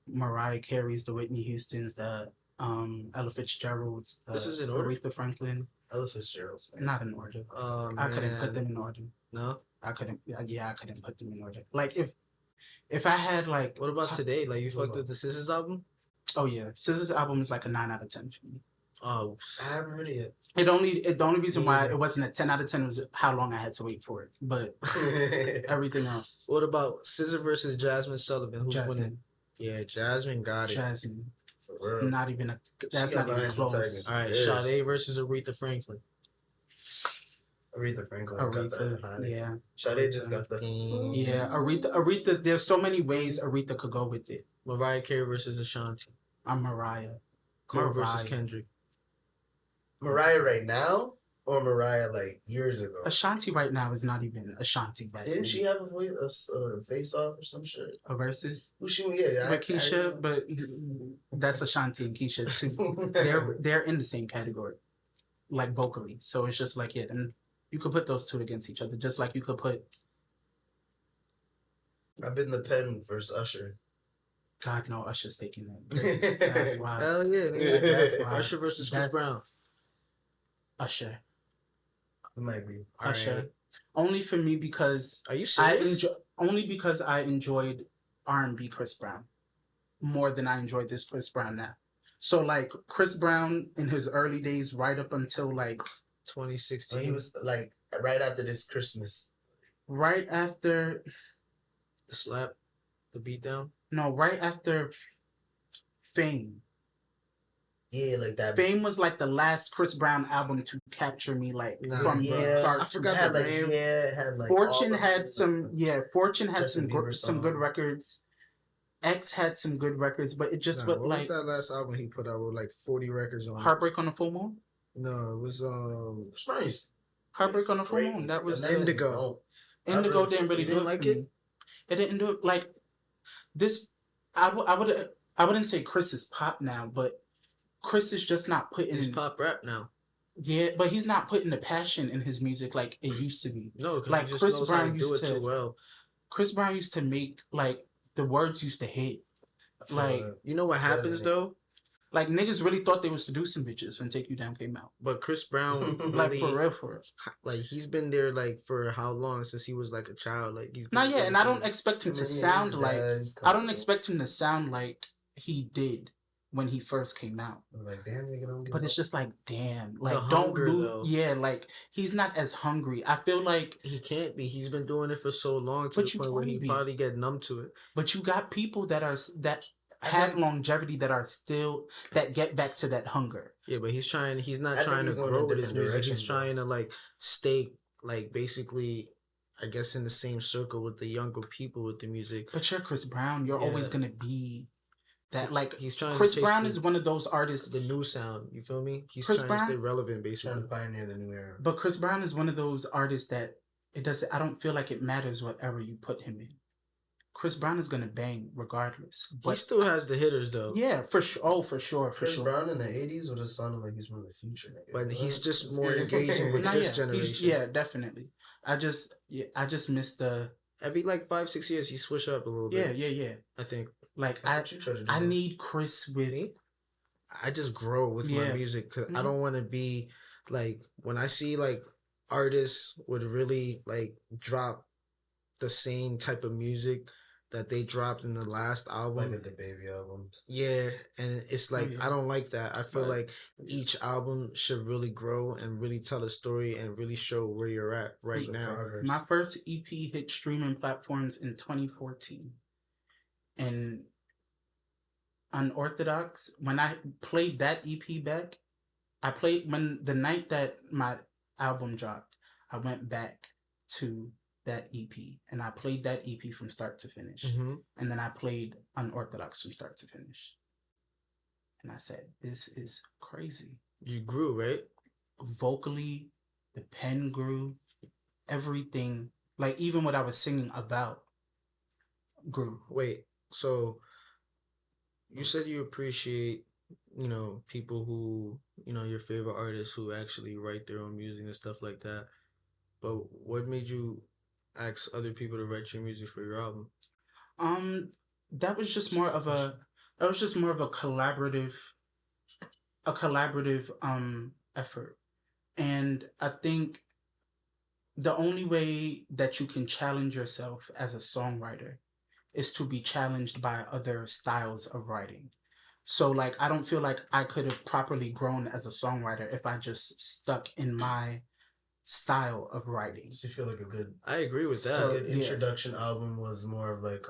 Mariah Careys, the Whitney Houstons, the Ella Fitzgeralds, the this is in order? Aretha Franklin. Ella Fitzgerald's not in order. I couldn't put them in order. No, I couldn't. Yeah, I couldn't put them in order. Like if I had like. What about today? Like, you fucked with the SZA's album? Oh yeah, SZA's album is like a 9 out of 10 for me. Oh, I haven't heard it yet. The only reason why it wasn't a 10 out of 10 was how long I had to wait for it. But everything else. What about SZA versus Jasmine Sullivan? Who's winning? Yeah, Jasmine got it. Jasmine. Not even that's not even close. All right, Sade versus Aretha Franklin. Aretha Franklin. Yeah. Sade just got the. Yeah, Aretha. There's so many ways Aretha could go with it. Mariah Carey versus Ashanti. I'm Mariah. Cole versus Kendrick. Mariah right now, or Mariah like years ago? Ashanti right now is not even Ashanti. Didn't she have a face off or some shit? A versus? Who she? Yeah, but Keisha, but that's Ashanti and Keisha too. they're in the same category, like vocally. So it's just like and you could put those two against each other, just like you could put. I've been the Penn versus Usher. God no, Usher's taking that. That's why. Hell yeah, that's why. Usher versus Chris Brown. Usher. It might be Usher. Right. Only for me because are you serious? Only because I enjoyed R&B Chris Brown more than I enjoyed this Chris Brown now. So like Chris Brown in his early days, right up until like 2016, he was like right after this Christmas. Right after the slap, the beatdown. No, right after Fame. Yeah, like that. Fame was like the last Chris Brown album to capture me, like from the start. I forgot had the like name. it had like Fortune had some Fortune had some good records. X had some good records, but it just what was that last album he put out with like 40 records on Heartbreak on the Full Moon? No, it was Heartbreak on the Full Moon. That was Indigo. Indigo didn't really do it for me. It didn't do it like this. I wouldn't say Chris is pop now, but Chris is just not putting. He's pop rap now. Yeah, but he's not putting the passion in his music like it used to be. No, because like he just Chris knows Brown how to do it too well. Chris Brown used to make like the words used to hit. Like you know what happens though? Like niggas really thought they was seducing bitches when Take You Down came out. But Chris Brown, like for real. Like he's been there like for how long since he was like a child? Like he's not yet, and I don't expect him to sound like I don't expect him to sound like he did when he first came out. Like damn, nigga, don't get. But it's just like damn, like don't lose. Yeah, like he's not as hungry. I feel like he can't be. He's been doing it for so long to the point where he probably get numb to it. But you got people that have longevity that get back to that hunger. Yeah, but he's not trying to grow with his music. He's trying to like stay like basically I guess in the same circle with the younger people with the music. But you're Chris Brown. You're always gonna be that. Like he's trying. Chris Brown is one of those artists. The new sound. You feel me? He's Chris trying Brown, to stay relevant, basically. Trying to pioneer the new era. But Chris Brown is one of those artists that it doesn't. I don't feel like it matters whatever you put him in. Chris Brown is gonna bang regardless. But he still has the hitters though. Yeah, for sure. Oh, for sure. Chris Brown in the '80s would have sounded like he's from the future. Nigga. But he's just more engaging with this generation. Yeah, definitely. I just missed the every like 5-6 years he switch up a little bit. Yeah. I think like I need Chris with me. I just grow with my music because I don't want to be like when I see like artists would really like drop the same type of music that they dropped in the last album, like the Baby album. Yeah, and it's like I don't like that. I feel like each album should really grow and really tell a story and really show where you're at right now. Progress. My first EP hit streaming platforms in 2014, and Unorthodox. When I played that EP back, when the night that my album dropped, I went back to that EP and I played that EP from start to finish, and then I played Unorthodox from start to finish, and I said, "This is crazy." You grew, right? Vocally, the pen grew, everything, like even what I was singing about grew. Wait, so you said you appreciate, people who, your favorite artists who actually write their own music and stuff like that, but what made you ask other people to write your music for your album? That was just more of a collaborative effort. And I think the only way that you can challenge yourself as a songwriter is to be challenged by other styles of writing. So like I don't feel like I could have properly grown as a songwriter if I just stuck in my style of writing. So you feel like I agree with that. So a good introduction album was more of like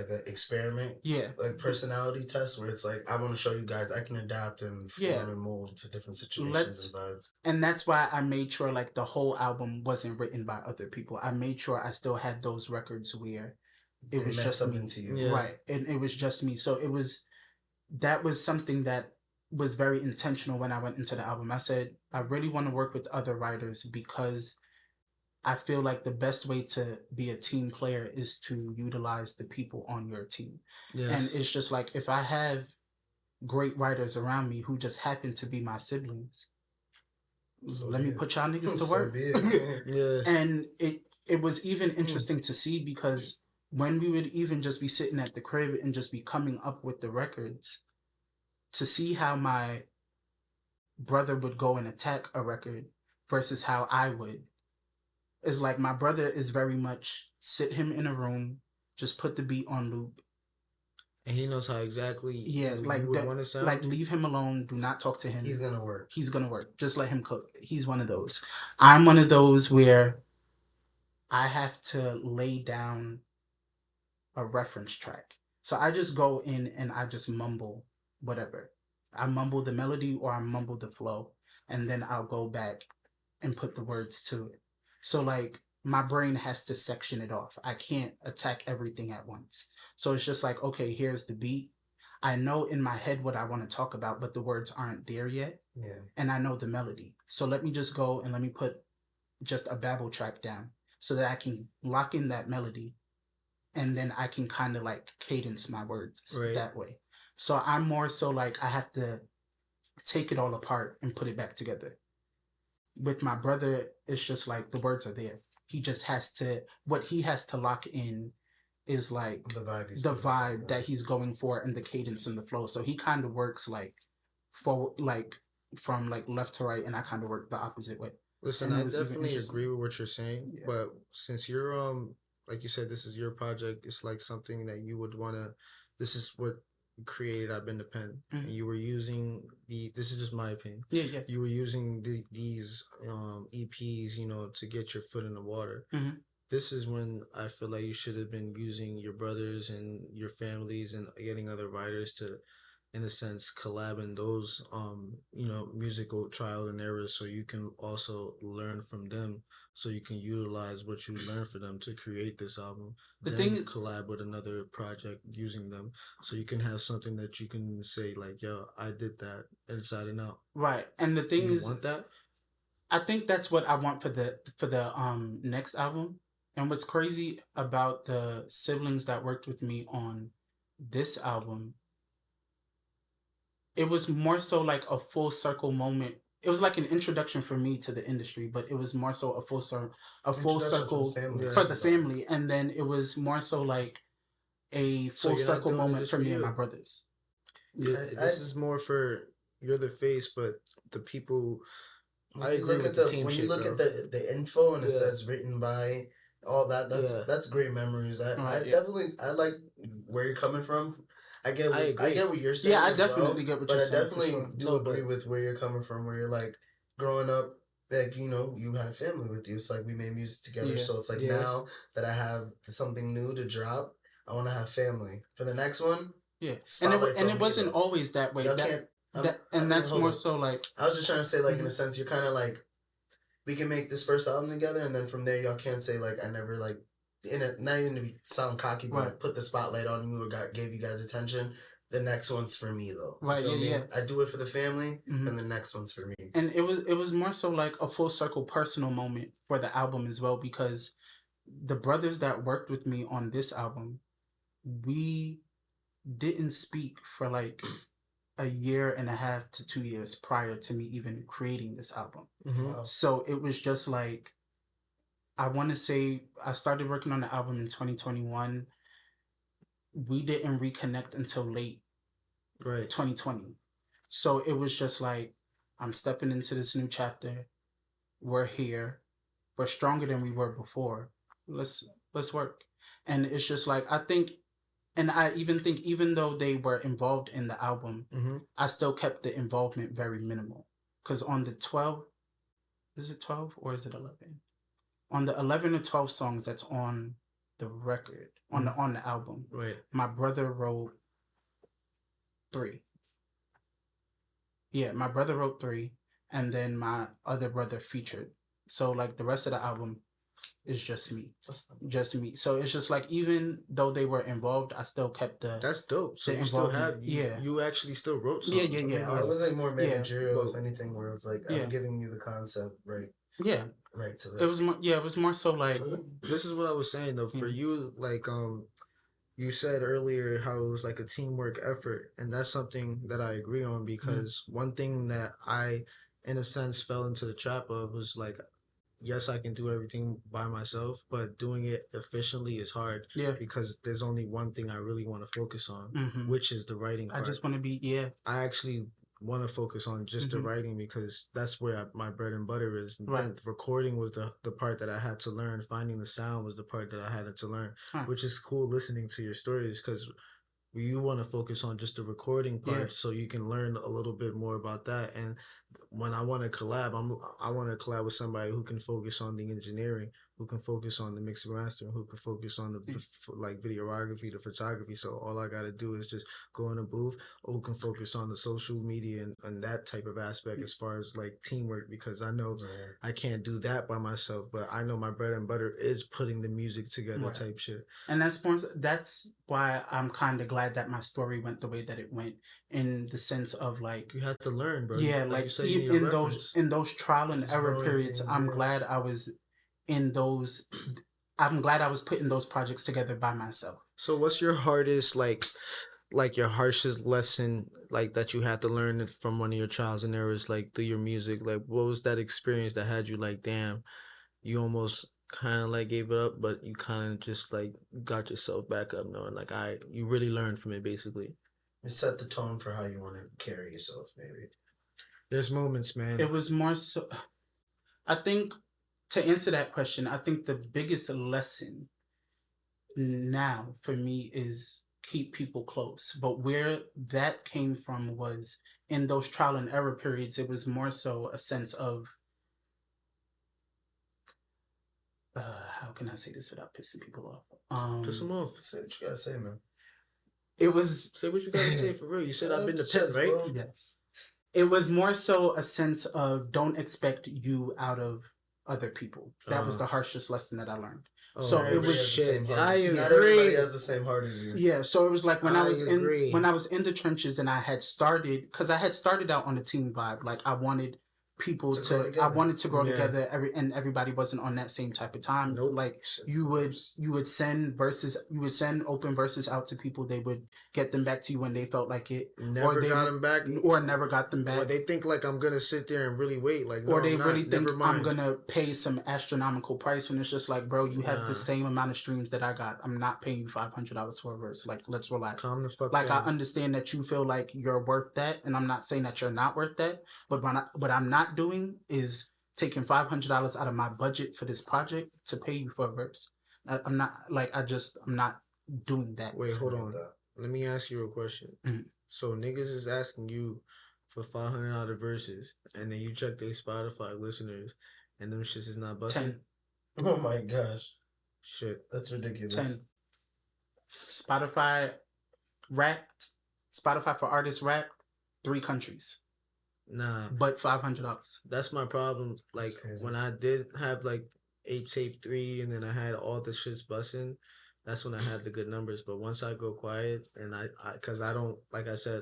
an experiment, like personality test where it's like I want to show you guys I can adapt and form and mold to different situations and vibes. And that's why I made sure like the whole album wasn't written by other people. I made sure I still had those records where it was just me, to you. Right? And it was just me. So that was something that was very intentional when I went into the album. I said, I really want to work with other writers because I feel like the best way to be a team player is to utilize the people on your team. Yes. And it's just like, if I have great writers around me who just happen to be my siblings, let me put y'all niggas to work. And it was even interesting to see because when we would even just be sitting at the crib and just be coming up with the records, to see how my brother would go and attack a record versus how I would, is like my brother is very much sit him in a room, just put the beat on loop. And he knows how exactly you would want to sound. Like leave him alone, do not talk to him. He's gonna work. Just let him cook. He's one of those. I'm one of those where I have to lay down a reference track. So I just go in and I just mumble whatever. I mumble the melody or I mumble the flow, and then I'll go back and put the words to it. So like my brain has to section it off. I can't attack everything at once. So it's just like, okay, here's the beat. I know in my head what I want to talk about, but the words aren't there yet. Yeah. And I know the melody. So let me just go and let me put just a babble track down so that I can lock in that melody, and then I can kind of like cadence my words that way. So I'm more so like I have to take it all apart and put it back together. With my brother, it's just like the words are there. He just has to, what he has to lock in is like the vibe that he's going for and the cadence and the flow. So he kind of works like forward, like from like left to right, and I kind of work the opposite way. Listen, I definitely agree with what you're saying, but since you're like you said, this is your project, it's like something that you would want to, this is what created I've Been the Penn, and you were using this is just my opinion, you were using these EPs, you know, to get your foot in the water. This is when I feel like you should have been using your brothers and your families and getting other writers to, in a sense, collab in those you know, musical trial and errors, so you can also learn from them, so you can utilize what you learned for them to create this album. The thing is, collab with another project using them, so you can have something that you can say like, yo, I did that inside and out. Right. And the thing is, want that? I think that's what I want for the next album. And what's crazy about the siblings that worked with me on this album, it was more so like a full circle moment. It was like an introduction for me to the industry, but it was more so a full circle for the family. And then it was more so like a full circle moment for me and my brothers. This is more for, you're the face, but the people. When you look at the info and it says written by, all that, that's great memories. I definitely like where you're coming from. I get what you're saying. Yeah, I definitely get what you're saying. But I definitely do agree with where you're coming from, where you're like growing up, like, you know, you had family with you. It's like we made music together, so it's like now that I have something new to drop, I want to have family for the next one. Yeah, and it wasn't always that way. That's more so like, I was just trying to say, like, in a sense, you're kind of like, we can make this first album together, and then from there y'all can't say like I never like, not even to sound cocky, but like, put the spotlight on you or gave you guys attention. The next one's for me though. Right? Yeah. I do it for the family, and the next one's for me. And it was more so like a full circle personal moment for the album as well, because the brothers that worked with me on this album, we didn't speak for like a year and a half to 2 years prior to me even creating this album. Wow. So it was just like, I want to say I started working on the album in 2021. We didn't reconnect until late 2020. So it was just like, I'm stepping into this new chapter. We're here. We're stronger than we were before. Let's work. And it's just like, I think, and I even think, even though they were involved in the album, I still kept the involvement very minimal. Because on the 12, is it 12 or is it 11? On the 11 or 12 songs that's on the record, on the album, my brother wrote 3. Yeah, my brother wrote 3, and then my other brother featured. So like the rest of the album is just me. So it's just like, even though they were involved, I still kept the. That's dope. So you still have, you actually still wrote songs. Yeah. It was like more managerial, if anything, where it was like, I'm giving you the concept, right? Yeah. Right to this. It was more so like. This is what I was saying though. For you, like you said earlier how it was like a teamwork effort, and that's something that I agree on, because one thing that I, in a sense, fell into the trap of was like, yes, I can do everything by myself, but doing it efficiently is hard. Yeah. Because there's only one thing I really want to focus on, which is the writing part. I just want to be, I actually want to focus on just the writing, because that's where my bread and butter is. Right. The recording was the part that I had to learn. Finding the sound was the part that I had to learn, which is cool listening to your stories, because you want to focus on just the recording part, so you can learn a little bit more about that. And when I want to collab, I want to collab with somebody who can focus on the engineering, who can focus on the mixing mastering, who can focus on the like videography, the photography. So all I gotta do is just go in the booth, or who can focus on the social media and that type of aspect as far as like teamwork, because I know I can't do that by myself, but I know my bread and butter is putting the music together type shit. And that's why I'm kind of glad that my story went the way that it went, in the sense of like, you have to learn, bro. Yeah, like in those trial and error periods, I'm glad I was in those. I'm glad I was putting those projects together by myself. So what's your hardest, like your harshest lesson, like that you had to learn from one of your trials and errors, like through your music? Like what was that experience that had you like, damn, you almost kind of like gave it up, but you kind of just like got yourself back up, knowing like you really learned from it, basically? It set the tone for how you want to carry yourself, maybe. There's moments, man. It was more so, I think, to answer that question, I think the biggest lesson now for me is keep people close. But where that came from was in those trial and error periods, it was more so a sense of, how can I say this without pissing people off? Piss them off. Say what you gotta say, man. It was... Say what you gotta say for real. You said I've been to Penn, right? Bro. Yes. It was more so a sense of don't expect you out of other people. That was the harshest lesson that I learned. Oh, so it was shit. I agree. Not everybody has the same heart as you. Yeah, so it was like when I was in the trenches and I had started, because I had started out on the team vibe. Like I wanted people I wanted to grow together, and everybody wasn't on that same type of time. Nope. Like you would send open verses out to people. They would get them back to you when they felt like it. Never got them back. Or never got them back. Or they think like I'm gonna sit there and really wait. Like no, or they I'm really not. think Never mind. I'm gonna pay some astronomical price when it's just like, bro, you have the same amount of streams that I got. I'm not paying you $500 for a verse. Like, let's relax. Calm the fuck down. I understand that you feel like you're worth that, and I'm not saying that you're not worth that. But what I'm not doing is taking $500 out of my budget for this project to pay you for a verse. I'm not doing that. Wait, hold on. Let me ask you a question. Mm-hmm. So niggas is asking you for $500 verses, and then you check their Spotify listeners, and them shits is not busting. 10. Oh my gosh, shit, that's ridiculous. 10. Spotify for artists rap 3 countries. Nah, but $500. That's my problem. Like when I did have like Ape Tape 3, and then I had all the shits busting, that's when I had the good numbers. But once I go quiet, and cause I don't, like I said,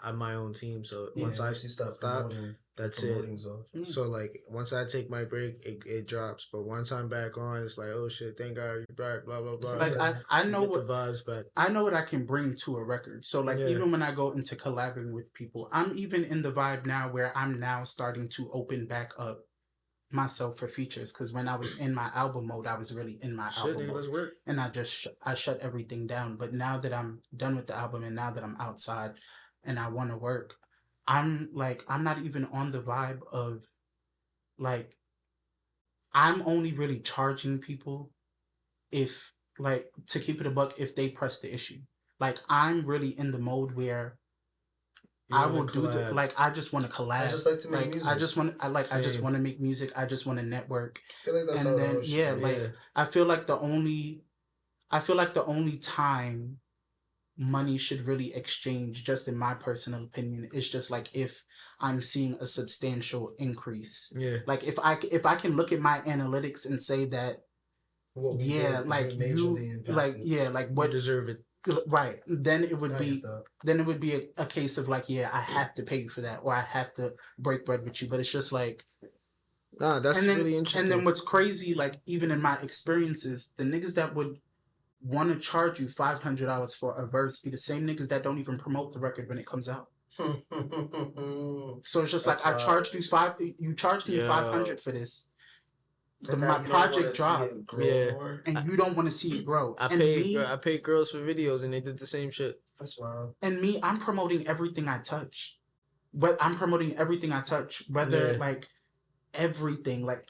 I'm my own team. So once I stop, that's it. So like once I take my break, it drops. But once I'm back on, it's like, oh shit, thank God you're back. Blah blah blah. Like I know what the vibes back. I know what I can bring to a record. So like even when I go into collabing with people, I'm even in the vibe now where I'm now starting to open back up myself for features. Because when I was in my album mode, I was really in my album mode, work. and I just I shut everything down. But now that I'm done with the album, and now that I'm outside, and I want to work, I'm not even on the vibe of like, I'm only really charging people if, like, to keep it a buck, if they press the issue. Like, I'm really in the mode where I will do I just want to collab. I just like to make music. I just want to make music. I just want to network. I feel like that's and then I feel like the only time money should really exchange, just in my personal opinion, is just like if I'm seeing a substantial increase. Yeah. Like if I can look at my analytics and say that what deserve it. Right. Then it would be a case of like, yeah, I have to pay you for that, or I have to break bread with you. But it's just like, that's really interesting. And then what's crazy, like even in my experiences, the niggas that would want to charge you $500 for a verse be the same niggas that don't even promote the record when it comes out. So it's just like, I charged you you charged me $500 for this. My project dropped, and you don't want to see it grow. I paid girls for videos, and they did the same shit. That's wild. And me, I'm promoting everything I touch. Whether like everything, like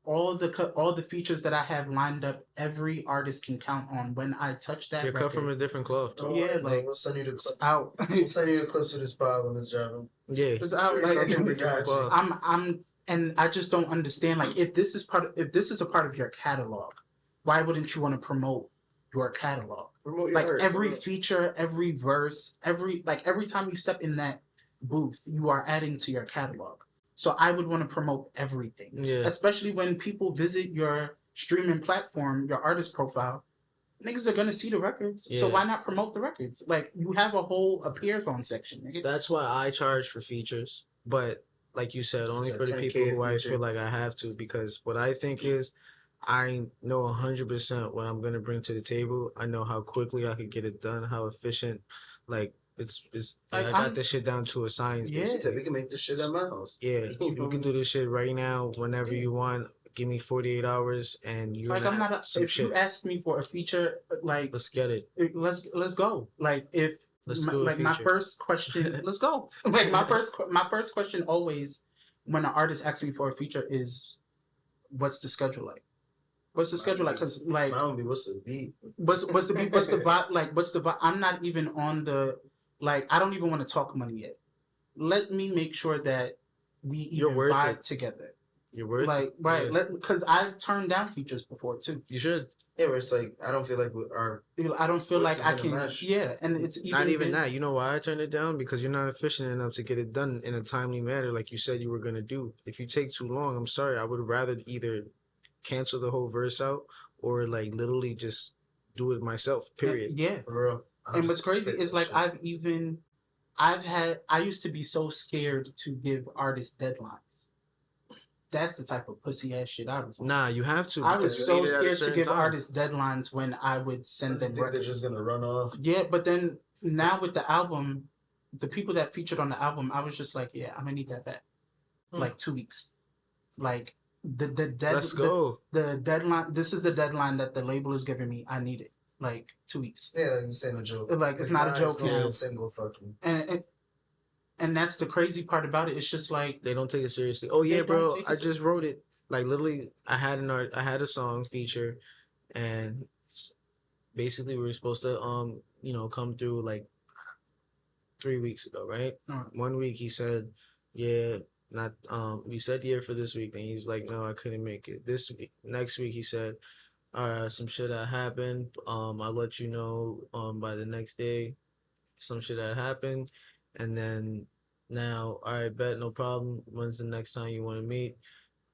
all the features that I have lined up, every artist can count on. When I touch that, you're cut from a different cloth. We'll send you the clips. We'll send you the clips of this pod when it's dropping. Yeah, it's out. Like, And I just don't understand. Like, if this is a part of your catalog, why wouldn't you want to promote your catalog? Promote your like art, every feature, every verse, every time you step in that booth, you are adding to your catalog. So I would want to promote everything. Yeah. Especially when people visit your streaming platform, your artist profile, niggas are gonna see the records. Yeah. So why not promote the records? Like, you have a whole appears on section, nigga. That's why I charge for features. But like you said, only for the people who I feel like I have to, because what I think is I know 100% what I'm gonna bring to the table. I know how quickly I could get it done, how efficient. Like it's like, I got this shit down to a science. Yeah, basically. We can make this shit at my house. Yeah, you can do this shit right now, whenever you want. Give me 48 hours, and you're like, I'm not. If you ask me for a feature, like, let's get it. Let's go. Like, if let's do it. Like, my first question, let's go. Like, my first question always when an artist asks me for a feature is, what's the schedule like? What's the schedule like? Because, like, what's the beat? What's the beat? What's the vibe? Like, what's the vibe? I'm not even on the, like, I don't even want to talk money yet. Let me make sure that we even vibe together. You're worth like, it. Right. Yeah. Because I've turned down features before too. You should. Yeah, where it's like, I don't feel like I don't feel like I can match. Yeah, and it's not even that. You know why I turned it down? Because you're not efficient enough to get it done in a timely manner, like you said you were gonna do. If you take too long, I'm sorry. I would rather either cancel the whole verse out or like literally just do it myself. Period. Yeah. For real. And what's crazy is, like, I used to be so scared to give artists deadlines. That's the type of pussy ass shit I was on. Nah, you have to. I was so scared to give artists deadlines when I would send them records. They're just gonna run off. Yeah, but then now with the album, the people that featured on the album, I was just like, yeah, I'm gonna need that back. Like 2 weeks. Like let's go. The deadline. This is the deadline that the label is giving me. I need it. Like 2 weeks. Yeah, like this ain't a joke. Like, it's not a joke. It's a single fucking. And that's the crazy part about it. It's just like they don't take it seriously. Oh yeah, bro, I just wrote it. Like, literally, I had a song feature, and basically we were supposed to come through like 3 weeks ago, right? 1 week he said, yeah, not we said yeah for this week, and he's like, no, I couldn't make it this week. Next week he said, some shit that happened. I'll let you know by the next day. Some shit that happened. And then now, all right, bet, no problem. When's the next time you want to meet?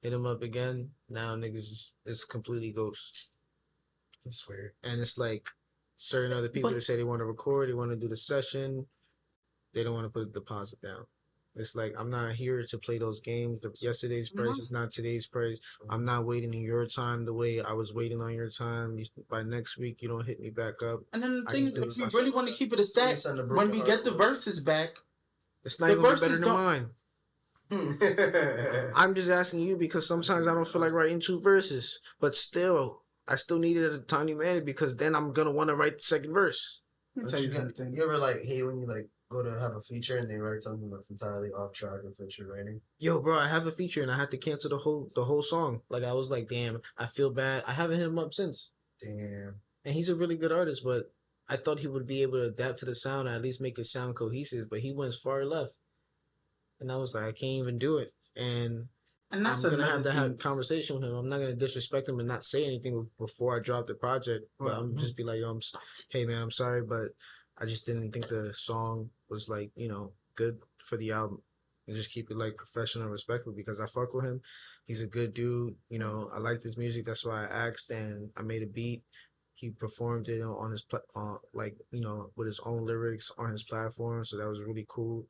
Hit him up again. Now niggas it's completely ghost. That's weird. And it's like certain other people that say they want to record, they want to do the session, they don't want to put a deposit down. It's like, I'm not here to play those games. Yesterday's price is not today's price. I'm not waiting in your time the way I was waiting on your time. By next week, you don't hit me back up. And then the thing is, if you really want to keep it a stack, when we get the verses back, it's not even better than mine. I'm just asking you because sometimes I don't feel like writing 2 verses. But still, I still need it at a timely manner because then I'm going to want to write the second verse. You ever like hate when you like go to have a feature and they write something that's entirely off track with what you're writing? Yo, bro, I have a feature and I had to cancel the whole song. Like, I was like, damn, I feel bad. I haven't hit him up since. Damn. And he's a really good artist, but I thought he would be able to adapt to the sound and at least make it sound cohesive, but he went far left. And I was like, I can't even do it. And that's I'm going to have a conversation with him. I'm not going to disrespect him and not say anything before I drop the project. But I'm just be like, yo, hey, man, I'm sorry, but I just didn't think the song was, like, good for the album. And just keep it, like, professional and respectful because I fuck with him. He's a good dude. I like his music. That's why I asked, and I made a beat. He performed it on his, with his own lyrics on his platform. So that was really cool.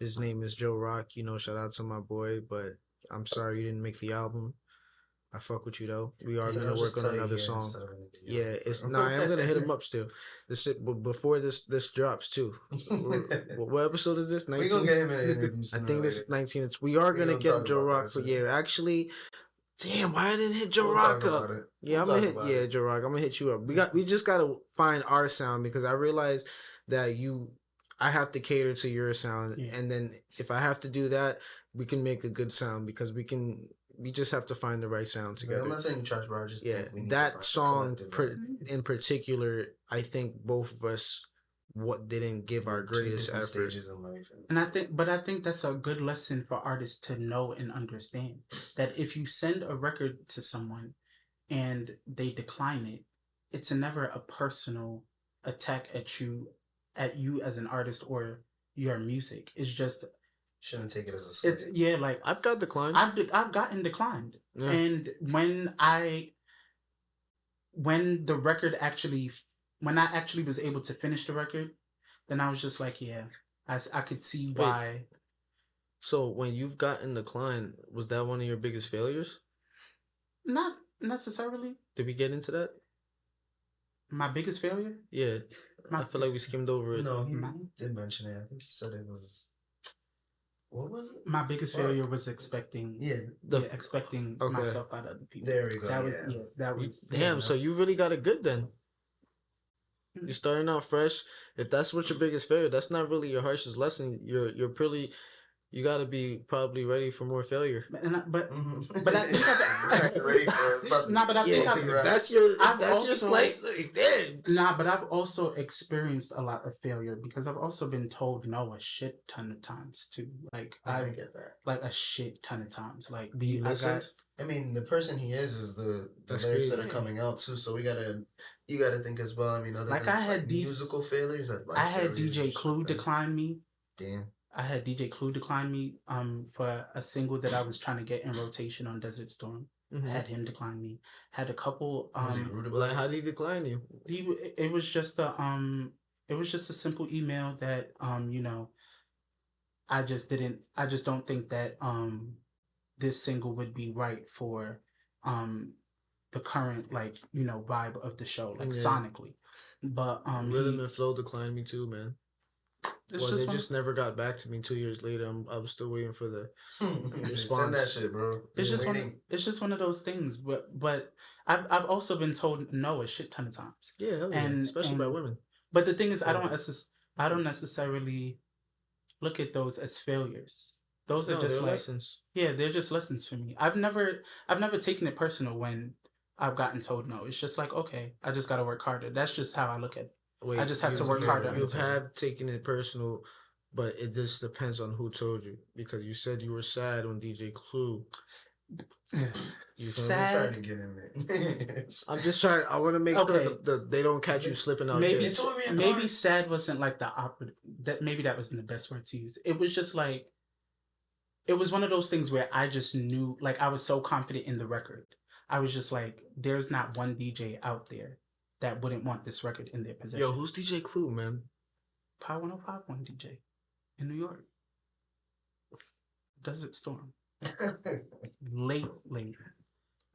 His name is Joe Rock. Shout out to my boy. But I'm sorry you didn't make the album. I fuck with you though. We are gonna work on another song. Yeah, I am gonna hit him up still. This before this drops too. What episode is this? 19. We gonna get him in an interview. I think this is 19. We are gonna get Joe Rock for actually. Damn, why I didn't hit Joe Rock up? Yeah, I'm gonna hit Joe Rock. I'm gonna hit you up. We just gotta find our sound because I realize that I have to cater to your sound, and then if I have to do that, we can make a good sound because we just have to find the right sound together. I'm not saying trash, bro. I just that song in particular, I think both of us didn't give our greatest effort. Stages in life. And I think that's a good lesson for artists to know and understand, that if you send a record to someone and they decline it, it's never a personal attack at you as an artist or your music. It's just, shouldn't take it as a slight. It's like I've got declined. I've gotten declined, and when I actually was able to finish the record, then I was just like, I could see why. So when you've gotten declined, was that one of your biggest failures? Not necessarily. Did we get into that? My biggest failure? Yeah. I feel like we skimmed over it. No, he did mention it. I think he said it was... What was it? My biggest failure was expecting myself out of other people. There we go. That was damn. So you really got it good then. You're starting out fresh. If that's what your biggest failure, that's not really your harshest lesson. You're pretty. You got to be probably ready for more failure. But I think that's your slight. But I've also experienced a lot of failure because I've also been told no a shit ton of times too. Like I get that. Like a shit ton of times. Like I mean, the person he is the lyrics that are coming out too. So you gotta think as well. I mean, like I had musical failures. I had DJ Clue decline me. Damn. I had DJ Clue decline me for a single that I was trying to get in rotation on Desert Storm. Mm-hmm. I had him decline me. Had a couple was he rude about how did he decline you? It was just a simple email that I just don't think that this single would be right for the current vibe of the show, sonically. But Rhythm and Flow declined me too, man. They just never got back to me 2 years later. I was still waiting for the response. Send that shit, bro. It's just one of those things. But I've also been told no a shit ton of times. Yeah, especially by women. But the thing is, I don't necessarily look at those as failures. Those are just lessons. Yeah, they're just lessons for me. I've never taken it personal when I've gotten told no. It's just like, okay, I just got to work harder. That's just how I look at it. Wait, I just have to work harder. You have taken it personal, but it just depends on who told you. Because you said you were sad when DJ Clue. Sad. I'm trying to get in there. I'm just trying. I want to make sure they don't catch you slipping out. Maybe sad wasn't like the operative. Maybe that wasn't the best word to use. It was just like, it was one of those things where I just knew, like I was so confident in the record. I was just like, there's not one DJ out there that wouldn't want this record in their possession. Yo, who's DJ Clue, man? Power 105.1 DJ in New York. Desert Storm. Late.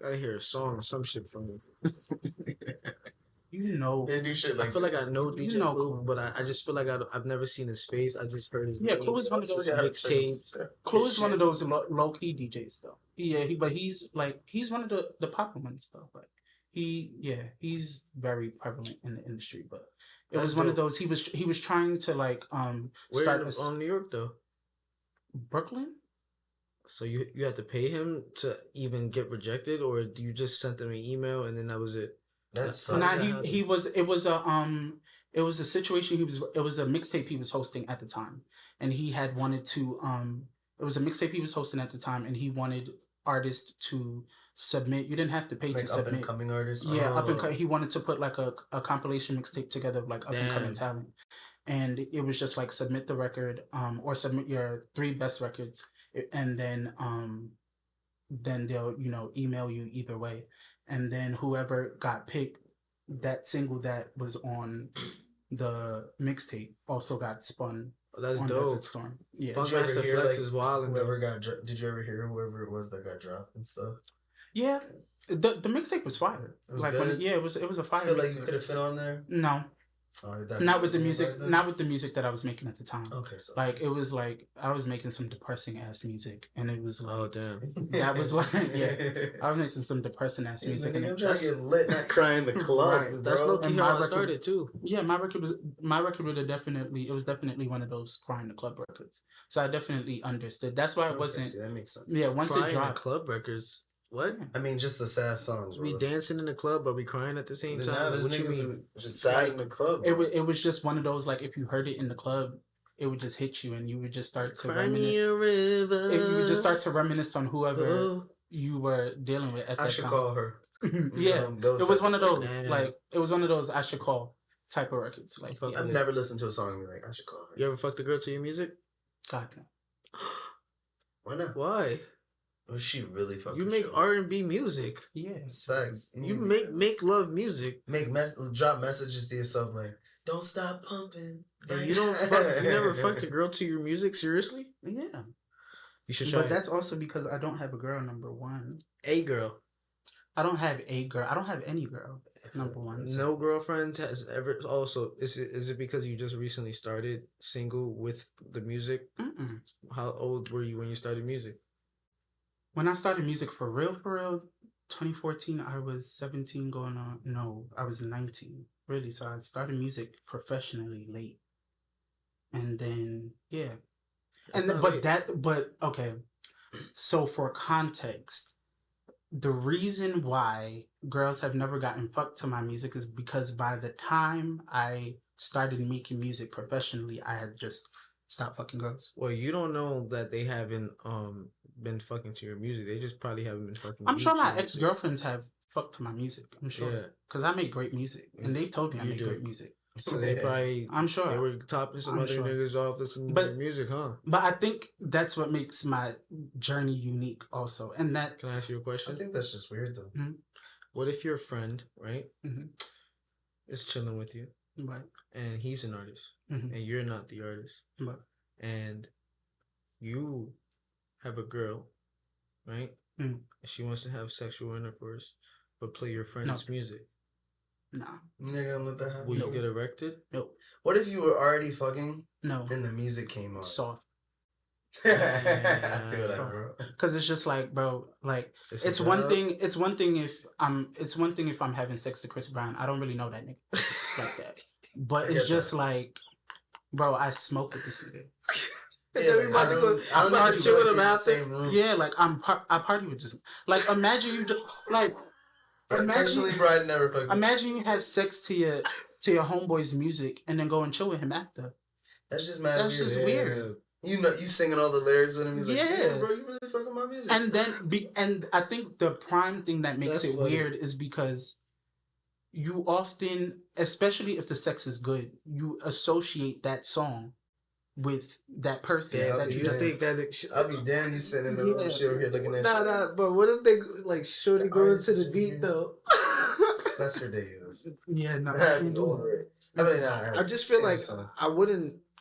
Gotta hear a song or some shit from him. They do shit like I feel like I know DJ Clue, but I just feel like I've never seen his face. I just heard his name. Clue is one of those mixtapes. Clue is one of those low key DJs though. But he's one of the popular ones though. But he's very prevalent in the industry. But it was one of those. He was trying to start on New York though. Brooklyn. So you had to pay him to even get rejected, or do you just sent him an email and then that was it? It was a situation. It was a mixtape he was hosting at the time, and he had wanted to it was a mixtape he was hosting at the time, and he wanted artists to submit. You didn't have to pay to submit. Up and coming artists. Yeah, he wanted to put like a compilation mixtape together of like up and coming talent, and it was just like submit the record or submit your 3 best records, and then they'll email you either way. And then whoever got picked, that single that was on the mixtape also got spun. Oh, that's dope. Desert Storm. Yeah. Funkmaster Flex is wild. Did you ever hear whoever it was that got dropped and stuff? Yeah, the mixtape was fire. It was good? It was a fire. I feel like you could have fit on there. No. Not with the music that I was making at the time. Okay, so it was like I was making some depressing ass music, and it was like, oh damn, that was like I was making some depressing ass music, and I'm trying to get lit, not crying in the club. Right, that's low-key how I started too. Yeah, my record would definitely one of those crying the club records. So I definitely understood. That's why it wasn't. See, that makes sense. Yeah, once crying it dropped, club records. What? I mean, just the sad songs. We dancing in the club, but we crying at the same time. Nah, what you mean? Just sad in the club. It was just one of those, like, if you heard it in the club, it would just hit you, and you would just start to reminisce. You would just start to reminisce on whoever you were dealing with at that time. I should call her. Yeah, it was one of those. Like, it was one of those I should call type of records. Like, I've never listened to a song and be like, I should call her. You ever fucked a girl to your music? God no. Why not? Why? Was she really fucking? You make R&B music. Yeah, facts. You make love music. Drop messages to yourself like, don't stop pumping. And you don't fuck. You never fucked a girl to your music. Seriously? Yeah. You should try. But that's also because I don't have a girl. Number one. A girl. I don't have a girl. I don't have any girl. Number one. No girlfriend has ever. Also, is it because you just recently started single with the music? Mm-mm. How old were you when you started music? When I started music for real, 2014, I was 17 going on. No, I was 19. Really. So I started music professionally late. And then, yeah. Okay. So for context, the reason why girls have never gotten fucked to my music is because by the time I started making music professionally, I had just stopped fucking girls. Well, you don't know that they haven't been fucking to your music. They just probably haven't been fucking. I'm sure my ex-girlfriends have fucked to my music. I'm sure. Yeah. Because I make great music. And they've told me I make great music. So they probably, I'm sure they were topping some other niggas off listening to their music, huh? But I think that's what makes my journey unique also. And that... Can I ask you a question? I think that's just weird though. Mm-hmm. What if your friend, right, mm-hmm. is chilling with you, right, and he's an artist, mm-hmm. and you're not the artist, right, and you have a girl, right, mm-hmm. and she wants to have sexual intercourse, but play your friend's music? No. You're not gonna let that happen? Will you get erected? No. What if you were already fucking? No. And the music came on? Soft. I feel that, bro. Because it's just like, bro, like it's one thing if I'm having sex to Chris Brown. I don't really know that nigga like that. But it's just like, bro, I smoke with this nigga. Yeah, I'm not chill with him after. Yeah, like I party with this. Like imagine you just like. Imagine you have sex to your homeboy's music and then go and chill with him after. That's just mad. That's just weird. You know, you singing all the lyrics with him. He's like, yeah, bro, you really fucking my music. And then, and I think the prime thing that makes it weird is because you often, especially if the sex is good, you associate that song with that person. Yeah, you think that I'll be damn, you sitting in the room shit over here looking at Nah, but what if they like shorty going to the beat though? That's ridiculous. Yeah, no. I just feel like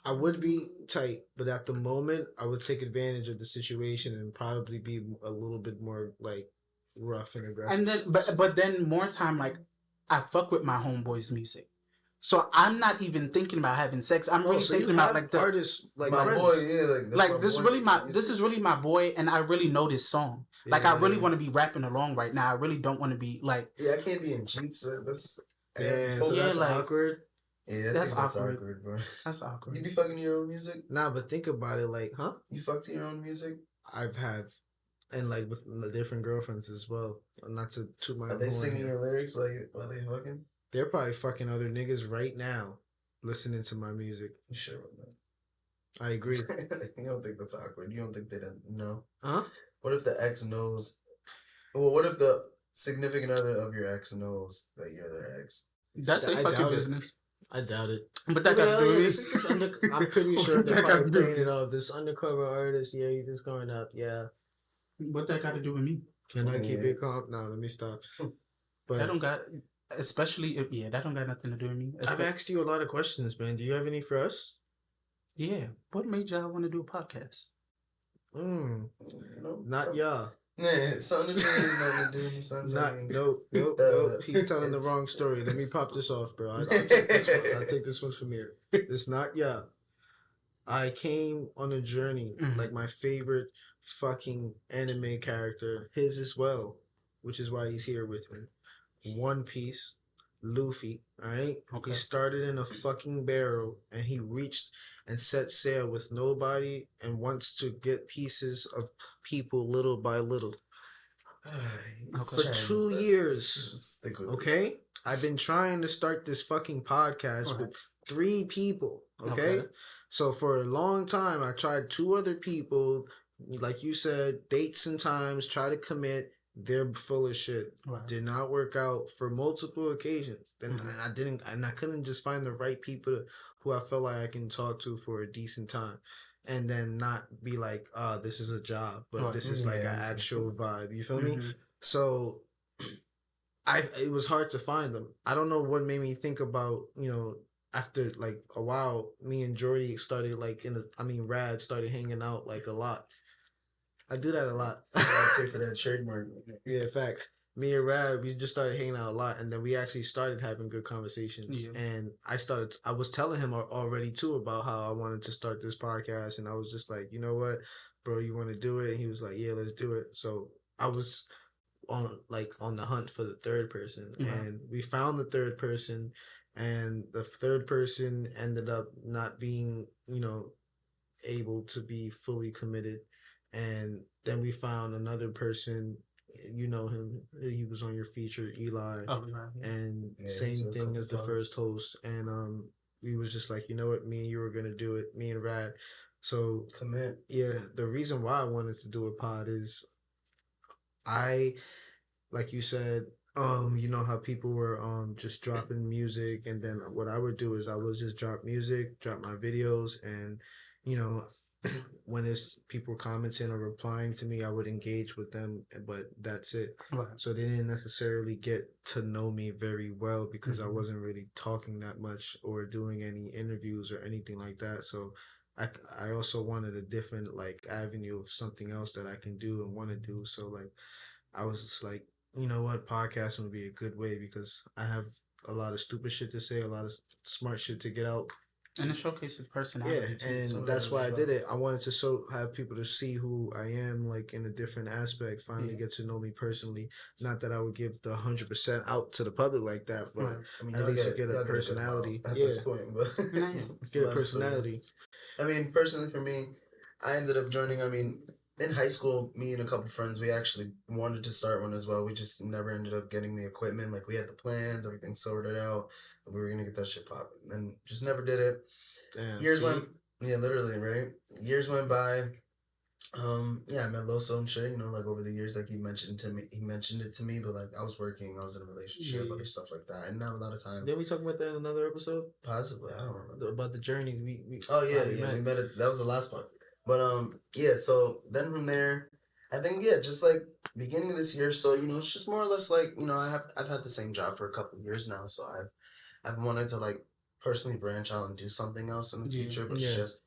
I would be tight, but at the moment I would take advantage of the situation and probably be a little bit more like rough and aggressive. And then but then more time, like I fuck with my homeboy's music. So I'm not even thinking about having sex. I'm really thinking about like the artists, like my friends. boy. Yeah, like this is really my boy, and I really know this song. Yeah. Like I really want to be rapping along right now. I really don't want to be like. Yeah, I can't be in cheats. That's like, awkward. Yeah, that's awkward, bro. That's awkward. You be fucking your own music? Nah, but think about it, like, huh? You fuck to your own music? I've and like with the different girlfriends as well. Not to toot my. Are they singing your lyrics while they fucking? They're probably fucking other niggas right now, listening to my music. You sure about that? I agree. You don't think that's awkward? You don't think they don't know? Huh? What if the ex knows? Well, what if the significant other of your ex knows that you're their ex? That's their fucking business. I doubt it. But that got to do with it. I'm pretty sure they're probably playing it off. This undercover artist, yeah, you just going up, yeah. What that got to do with me? Can I keep it calm? No, let me stop. But that don't got, especially if, that don't got nothing to do with me. I've asked you a lot of questions, man. Do you have any for us? Yeah. What made y'all want to do a podcast? Not y'all. Yeah, something to do. Nope. He's telling the wrong story. Let me pop this off, bro. I'll take this one from here. It's not y'all. I came on a journey, like my favorite fucking anime character, his as well, which is why he's here with me. One Piece, Luffy, alright? Okay. He started in a fucking barrel and he reached and set sail with nobody and wants to get pieces of people little by little. For 2 years, okay? I've been trying to start this fucking podcast with 3 people, okay? So for a long time, I tried 2 other people, like you said, dates and times, try to commit. They're full of shit. Did not work out for multiple occasions. Then I couldn't just find the right people who I felt like I can talk to for a decent time. And then not be like, this is a job, but this is like an actual vibe. You feel me? So it was hard to find them. I don't know what made me think about, after like a while, me and Jordy started like Rad started hanging out like a lot. I do that a lot. Pay for that trademark. Yeah, facts. Me and Rad, we just started hanging out a lot, and then we actually started having good conversations. Yeah. And I was telling him already too about how I wanted to start this podcast, and I was just like, you know what, bro, you want to do it? And he was like, yeah, let's do it. So I was on the hunt for the third person, and we found the third person, and the third person ended up not being, able to be fully committed. And then we found another person, you know him, he was on your feature, Eli. And same thing as the first host. And we was just like, you know what, me and you were gonna do it, me and Rad. So commit. Yeah, the reason why I wanted to do a pod is like you said, you know how people were just dropping music, and then what I would do is I would just drop music, drop my videos, and when it's people commenting or replying to me, I would engage with them, but that's it. So they didn't necessarily get to know me very well because I wasn't really talking that much or doing any interviews or anything like that. So I also wanted a different like avenue of something else that I can do and want to do. So like I was just like, you know what, podcasting would be a good way because I have a lot of stupid shit to say, a lot of smart shit to get out. And it showcases personality too. And so that's why I did it. I wanted to have people to see who I am, like in a different aspect. Finally, get to know me personally. Not that I would give the 100% out to the public like that, but at least you get a personality. At this point, but get a personality. I mean, personally for me, I ended up joining. I mean, in high school, me and a couple friends, we actually wanted to start one as well. We just never ended up getting the equipment. Like, we had the plans, everything sorted out, and we were going to get that shit popping. And just never did it. Damn, literally, right? Years went by. I met Loso and shit, like over the years, like he mentioned it to me, but like I was working, I was in a relationship, other stuff like that. I didn't have a lot of time. Didn't we talk about that in another episode? Possibly, I don't remember. About the journey we we met it. That was the last part. But so then from there, I think just like beginning of this year, so it's just more or less like I've had the same job for a couple of years now, so I've wanted to like personally branch out and do something else in the future, but it's just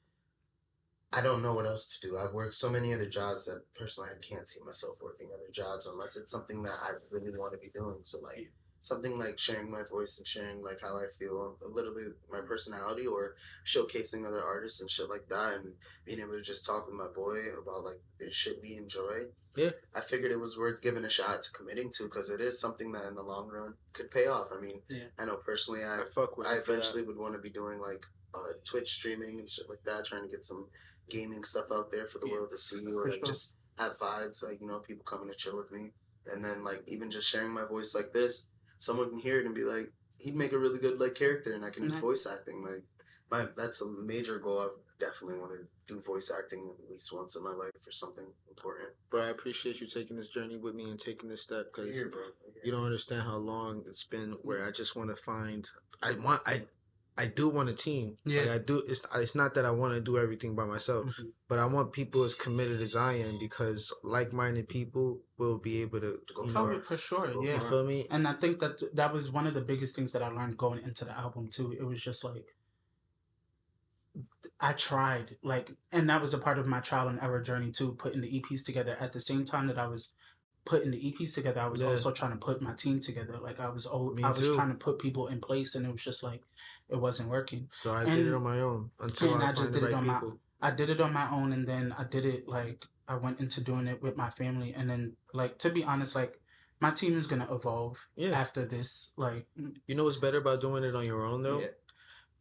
I don't know what else to do. I've worked so many other jobs that personally I can't see myself working other jobs unless it's something that I really want to be doing. So like something like sharing my voice and sharing like how I feel, literally my personality, or showcasing other artists and shit like that, and being able to just talk with my boy about like the shit we enjoy. Yeah, I figured it was worth giving a shot to committing to because it is something that in the long run could pay off. I mean, I know personally I eventually would want to be doing like Twitch streaming and shit like that, trying to get some gaming stuff out there for the world to see, or like just have vibes, like people coming to chill with me, and then like even just sharing my voice like this, someone can hear it and be like, he'd make a really good like character, and I can do voice acting. Like that's a major goal. I've definitely want to do voice acting at least once in my life for something important. But I appreciate you taking this journey with me and taking this step because you don't understand how long it's been where I just want to find. I do want a team. Yeah, like I do. It's not that I want to do everything by myself, but I want people as committed as I am because like-minded people will be able to go for sure. Yeah, you feel me? And I think that was one of the biggest things that I learned going into the album too. It was just like I tried, and that was a part of my trial and error journey too, putting the EPs together. At the same time that I was putting the EPs together, I was also trying to put my team together. Like I was trying to put people in place, and it was just like it wasn't working. So I did it on my own until I just did it on people. I did it on my own, and then I did it like I went into doing it with my family, and then like to be honest, like my team is gonna evolve after this. Like what's better about doing it on your own though? Yeah.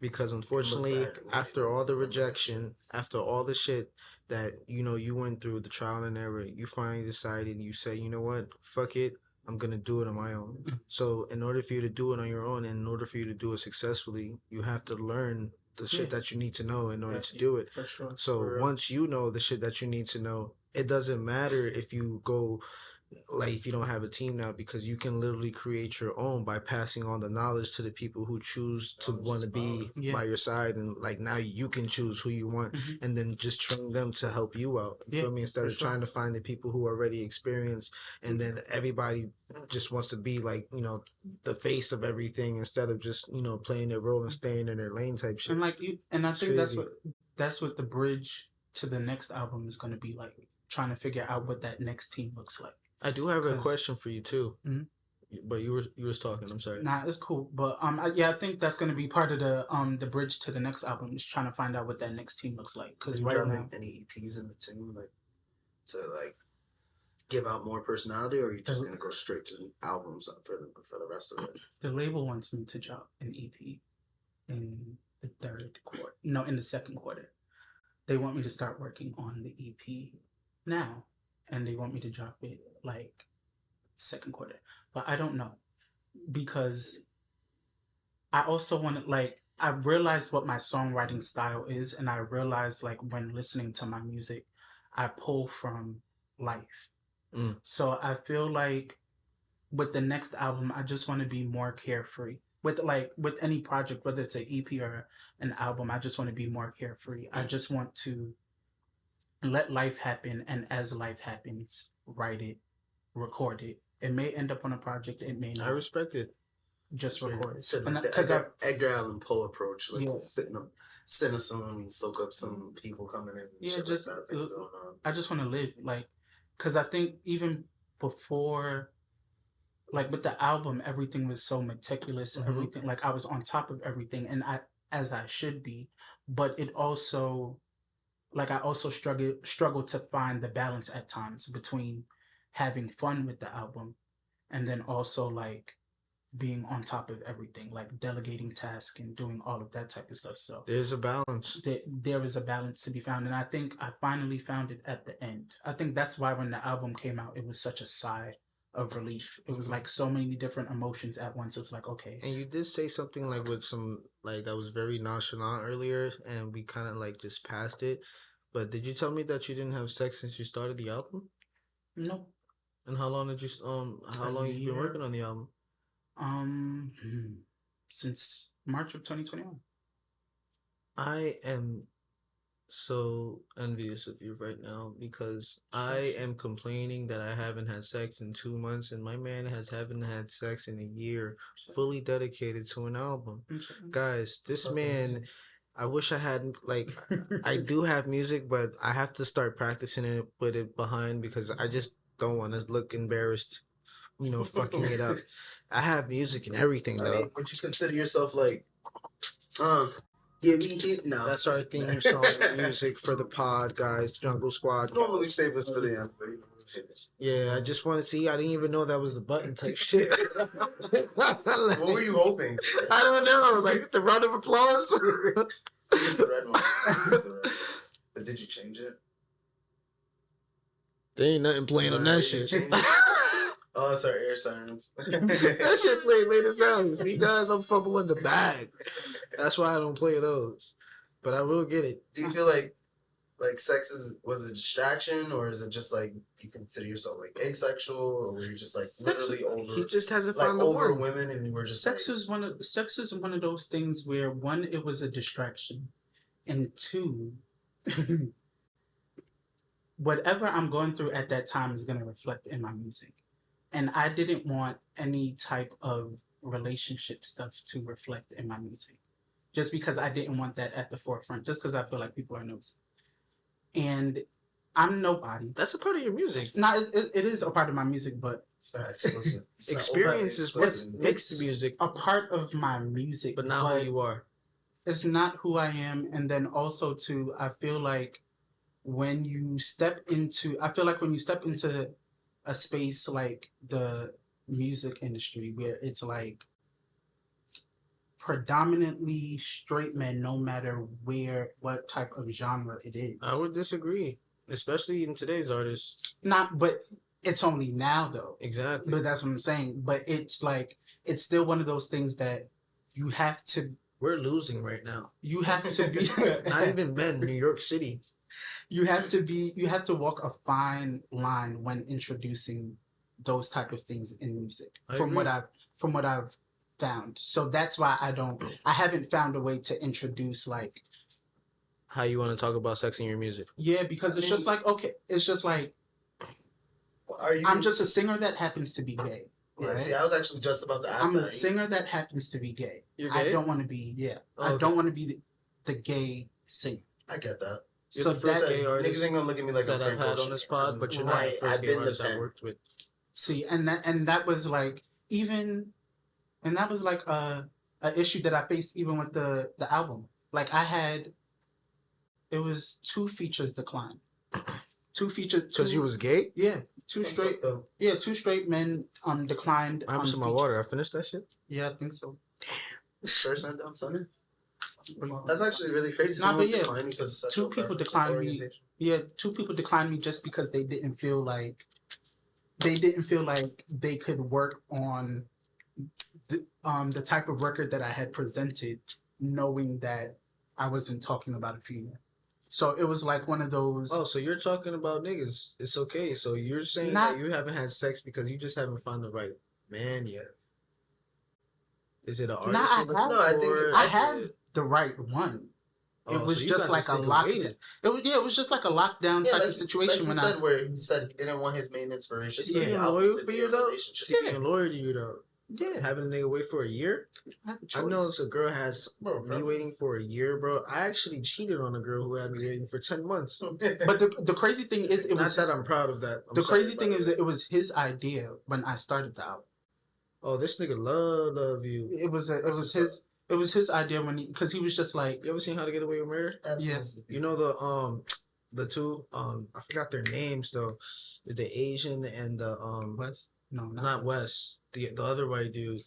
because unfortunately, after all the rejection, after all the shit that you went through, the trial and error, you finally decided. You say, you know what, fuck it, I'm gonna do it on my own. So in order for you to do it on your own, and in order for you to do it successfully, you have to learn the shit that you need to know in order to do it. For sure. So once you know the shit that you need to know, it doesn't matter if you go, like, if you don't have a team now, because you can literally create your own by passing on the knowledge to the people who choose to want to be by your side, and like now you can choose who you want, and then just train them to help you out. You feel me? Instead of trying to find the people who are already experienced, and then everybody just wants to be like, the face of everything, instead of just playing their role and staying in their lane type shit. And like I think that's what the bridge to the next album is going to be like, trying to figure out what that next team looks like. I do have a question for you too, but you was talking. I'm sorry. Nah, it's cool. But I think that's going to be part of the bridge to the next album, is trying to find out what that next team looks like. Because right now, any EPs in the team, like, to like give out more personality, or are you just gonna go straight to albums for the rest of it? The label wants me to drop an EP in the third quarter. No, in the second quarter. They want me to start working on the EP now, and they want me to drop it like second quarter. But I don't know, because I also want to, like, I realized what my songwriting style is, and I realized, like, when listening to my music, I pull from life. So I feel like with the next album, I just want to be more carefree. With any project, whether it's an EP or an album, I just want to be more carefree. I just want to let life happen, and as life happens, write it, record it. It may end up on a project, it may not. I respect it. Just record it. Said like the Edgar Allan Poe approach, like sit in a song and soak up some people coming in. And just like that, things going on. I just want to live, like, because I think even before, like with the album, everything was so meticulous. Everything, like, I was on top of everything, and as I should be. But it also, like, I also struggle to find the balance at times between having fun with the album and then also like being on top of everything, like delegating tasks and doing all of that type of stuff. So there's a balance. There is a balance to be found, and I think I finally found it at the end. I think that's why when the album came out, it was such a sigh of relief. It was like so many different emotions at once. It was like, okay. And you did say something like with some, like, that was very nonchalant earlier, and we kind of like just passed it. But did you tell me that you didn't have sex since you started the album? No. And how long did you how long you been working on the album? Since March of 2021. I am so envious of you right now, because I am complaining that I haven't had sex in 2 months, and my man haven't had sex in a year, fully dedicated to an album. Guys, this man, I wish I had, like, I do have music, but I have to start practicing it, put it behind, because I just don't want to look embarrassed, fucking it up. I have music and everything, though. Would you consider yourself like, give me hit now? That's our theme song music for the pod, guys. Jungle Squad. Normally save us for the end. Yeah, I just want to see. I didn't even know that was the button type shit. What were you hoping? I don't know. Like the round of applause. It's the red one. But did you change it? There ain't nothing playing on that shit. Oh, it's our air sirens. That shit played late as hell. See, guys, I'm fumbling the bag. That's why I don't play those. But I will get it. Do you feel like sex was a distraction, or is it just like you consider yourself like asexual, or were you just like literally over? He just hasn't like found the over one. Women, and you were just sex is one of those things where, one, it was a distraction, and two, whatever I'm going through at that time is going to reflect in my music. And I didn't want any type of relationship stuff to reflect in my music, just because I didn't want that at the forefront, just because I feel like people are nosy. And I'm nobody. That's a part of your music. No, it is a part of my music, but it's not explicit. Experience is what makes the music. A part of my music, but not who you are. It's not who I am. And then also too, I feel like when you step into a space like the music industry, where it's like predominantly straight men, no matter what type of genre it is. I would disagree, especially in today's artists. But it's only now though. Exactly. But that's what I'm saying. But it's still one of those things that you have to. We're losing right now. You have to be not even men. New York City. You have to walk a fine line when introducing those type of things in music. From what I've found. So that's why I haven't found a way to introduce like how you want to talk about sex in your music. Yeah, because it's just like, okay, it's just like I'm just a singer that happens to be gay. Yeah, right? See, I was actually just about to ask I'm a singer that happens to be gay. You're gay? I don't want to be, I don't want to be the gay singer. I get that. You're so the first gay artist niggas ain't gonna look at me like that I've had on this pod, but you're not the first gay artist I've worked with. See, and that was like that was like a issue that I faced even with the album. Like it was 2 features declined. 2 features because you was gay. Yeah, 2 straight. Yeah, 2 straight men declined. I'm some my water. I finished that shit. Yeah, I think so. Damn. First night down Sunday. That's actually really crazy. But yeah, 2 people declined me. Yeah, 2 people declined me just because they didn't feel like they could work on the type of record that I had presented, knowing that I wasn't talking about a female. So it was like one of those. Oh, so you're talking about niggas. It's okay. So you're saying that you haven't had sex because you just haven't found the right man yet. Is it an artist? I have the right one. It was just like a lockdown. It was just like a lockdown type of situation. Like he said he didn't want his main inspiration. Is he loyal for you though? Is he being loyal to you though? Yeah. Having a nigga wait for a year? I know if a girl has me waiting for a year, bro. I actually cheated on a girl who had me waiting for 10 months. But the crazy thing is, it was not that I'm proud of that. The crazy thing is that it was his idea when I started the album. Oh, this nigga love you. It was his idea because he was just like. You ever seen How to Get Away with Murder? Yes. You know the 2 I forgot their names though. The Asian and the West. No, not West. The other white dude.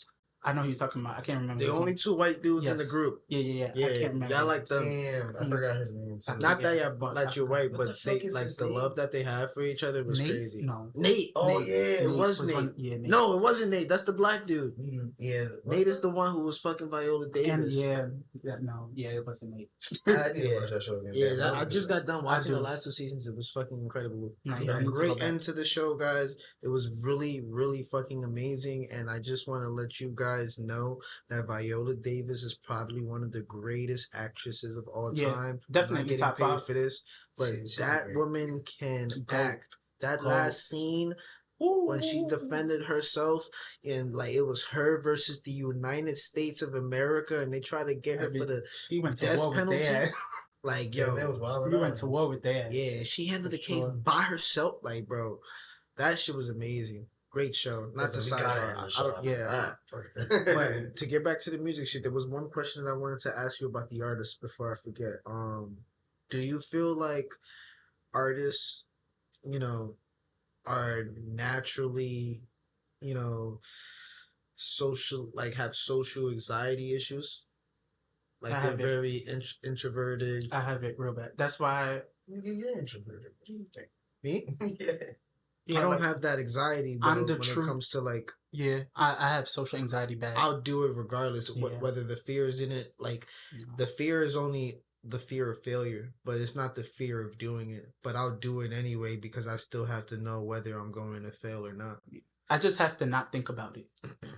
I know who you're talking about. I can't remember. The only 2 white dudes in the group. Yeah. I can't remember. Y'all like them. Damn, I forgot his name too. Not that you're white, but they like the love that they have for each other was crazy. No. Nate. Oh Nate. yeah, it was Nate. Nate. No, it wasn't Nate. That's the black dude. Mm-hmm. Yeah. Nate is the one who was fucking Viola Davis. It wasn't Nate. I just got done watching the last 2 seasons. It was fucking incredible. Great end to the show, guys. It was really, really fucking amazing, and I just want to let you guys know that Viola Davis is probably one of the greatest actresses of all time. Definitely not getting paid 5. for this, but that woman can act. That last scene when she defended herself and like it was her versus the United States of America, and they tried to get her for the death penalty. Like yo, we went to war with that. Yeah, she handled the case by herself. Like bro, that shit was amazing. Great show. Not the side. But to get back to the music shit, there was one question that I wanted to ask you about the artists before I forget. Do you feel like artists, are naturally, social, like have social anxiety issues? Like they're very introverted. I have it real bad. That's why. You're introverted. What do you think? Me? Yeah. I don't have that anxiety though, when it comes to like. Yeah, I have social anxiety bad. I'll do it regardless of whether the fear is in it. Like the fear is only the fear of failure, but it's not the fear of doing it. But I'll do it anyway because I still have to know whether I'm going to fail or not. I just have to not think about it.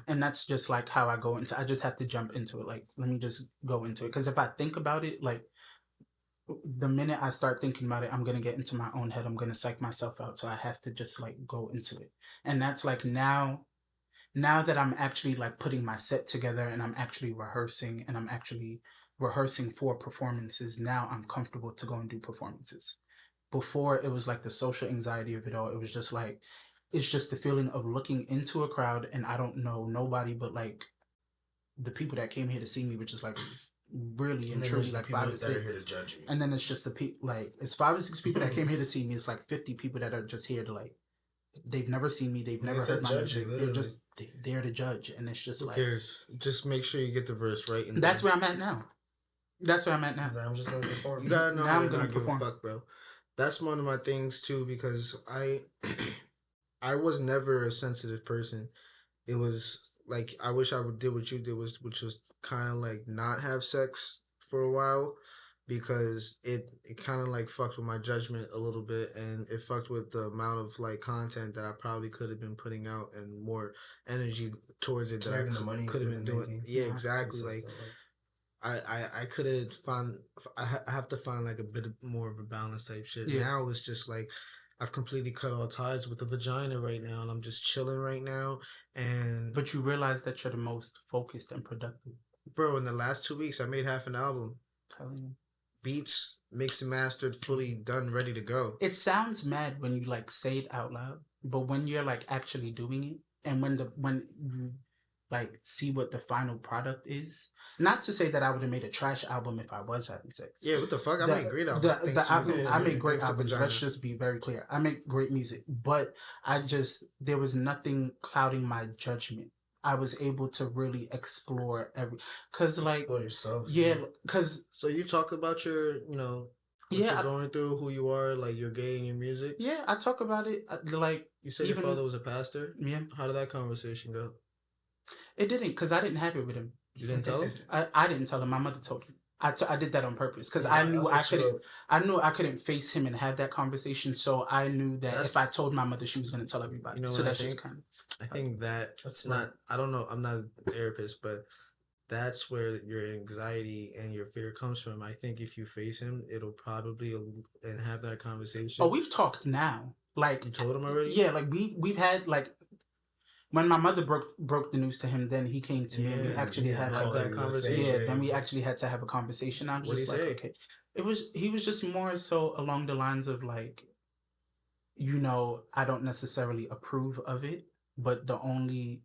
And that's just like how I go into I just have to jump into it. Like, let me just go into it. Because if I think about it, like, the minute I start thinking about it, I'm going to get into my own head. I'm going to psych myself out. So I have to just, like, go into it. And that's, like, now that I'm actually, like, putting my set together and I'm actually rehearsing and I'm actually rehearsing for performances, now I'm comfortable to go and do performances. Before, it was, like, the social anxiety of it all. It was just, like, it's just the feeling of looking into a crowd and I don't know nobody but, like, the people that came here to see me, which is, like... really and truly like 5 or 6, and then it's just the people like it's 5 or 6 people that came here to see me. It's like 50 people that are just here to like They've never seen me. They've never heard my music. They're just there to judge, and it's just who cares? Just make sure you get the verse right. And that's where I'm at now. That's where I'm at now. I'm just gonna perform. You gotta know how to not give a fuck, bro. That's one of my things too, because I was never a sensitive person. It was like I wish I would did what you did, which was kind of like not have sex for a while, because it kind of like fucked with my judgment a little bit, and it fucked with the amount of like content that I probably could have been putting out and more energy towards it that I could have been doing. Yeah, exactly. Like I could have found. I have to find like a bit more of a balance type shit. Yeah. Now it's just like I've completely cut all ties with the vagina right now, and I'm just chilling right now. But you realize that you're the most focused and productive, bro. In the last 2 weeks, I made half an album. Beats, mixed and mastered, fully done, ready to go. It sounds mad when you like say it out loud, but when you're like actually doing it, and when you like see what the final product is. Not to say that I would have made a trash album if I was having sex. Yeah, what the fuck? I made great albums. I made great albums. Let's just be very clear. I make great music, but there was nothing clouding my judgment. I was able to really explore explore yourself. Yeah, because so you talk about your, what you're going through, who you are, like you're gay in your music. Yeah, I talk about it. Like you said, your father was a pastor. Yeah. How did that conversation go? It didn't, because I didn't have it with him. You didn't tell him? I didn't tell him. My mother told him. I did that on purpose because I knew I couldn't face him and have that conversation. So I knew that if I told my mother, she was going to tell everybody. So that's just kind of. I think that's not. I don't know. I'm not a therapist, but that's where your anxiety and your fear comes from. I think if you face him, it'll probably and have that conversation. Oh, we've talked now. Like you told him already. Yeah, like we've had like. When my mother broke the news to him, then he came to me and we actually had like that conversation. Yeah, then we actually had to have a conversation. I'm just like, okay. He was just more so along the lines of like, I don't necessarily approve of it, but the only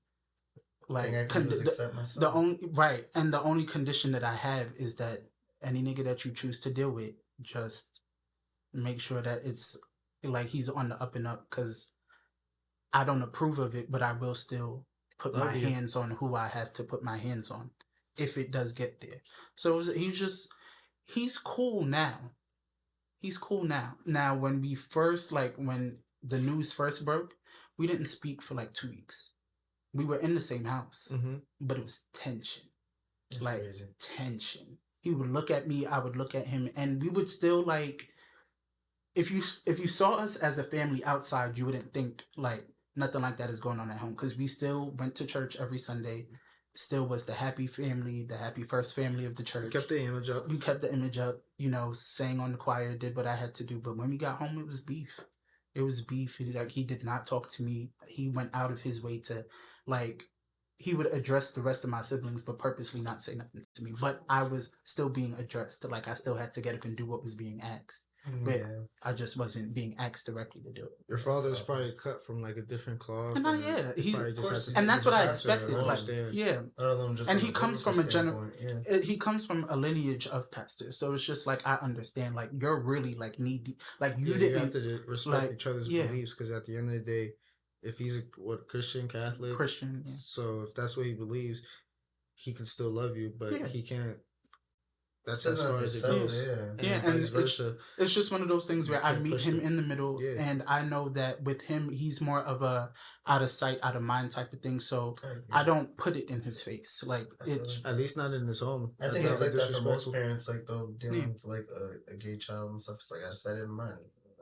like the only right, and the only condition that I have is that any nigga that you choose to deal with, just make sure that it's like he's on the up and up, because I don't approve of it, but I will still put my hands on who I have to put my hands on if it does get there. So he's cool now. He's cool now. Now, when when the news first broke, we didn't speak for like 2 weeks. We were in the same house, but it was tension. That's crazy. Tension. He would look at me, I would look at him, and we would still like, if you saw us as a family outside, you wouldn't think like, nothing like that is going on at home, because we still went to church every Sunday, still was the happy family, the happy first family of the church. You kept the image up. We kept the image up, sang on the choir, did what I had to do. But when we got home, it was beef. It was beef. He did not talk to me. He went out of his way to, like, he would address the rest of my siblings, but purposely not say nothing to me. But I was still being addressed. Like, I still had to get up and do what was being asked. But I just wasn't being asked directly to do it. Your father's probably cut from like a different cloth. And and that's what I expected. Like, and he comes from he comes from a lineage of pastors, so it's just like I understand. Like, you're really like needy. Like you have to respect each other's beliefs, because at the end of the day, if he's a Christian, so if that's what he believes, he can still love you, but he can't. That's as far as it goes. And it's just one of those things where I meet him in the middle, and I know that with him, he's more of a out of sight, out of mind type of thing. So I don't put it in his face. Like, at least not in his home. I think it's like that for most parents, like though dealing with like a gay child and stuff. It's like, I just said it in mind.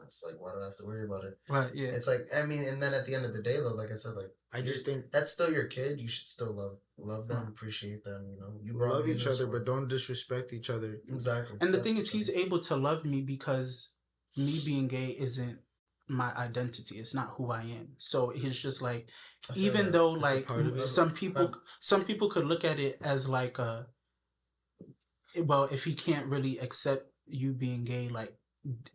It's like, why do I have to worry about it? Right. Yeah. It's like, I mean, and then at the end of the day, though, like I said, like, I just think that's still your kid. You should still love them, appreciate them. You love each other, but don't disrespect each other. Exactly. And the thing is, he's able to love me because me being gay isn't my identity. It's not who I am. So it's just like, even though like some people could look at it as like if he can't really accept you being gay, like,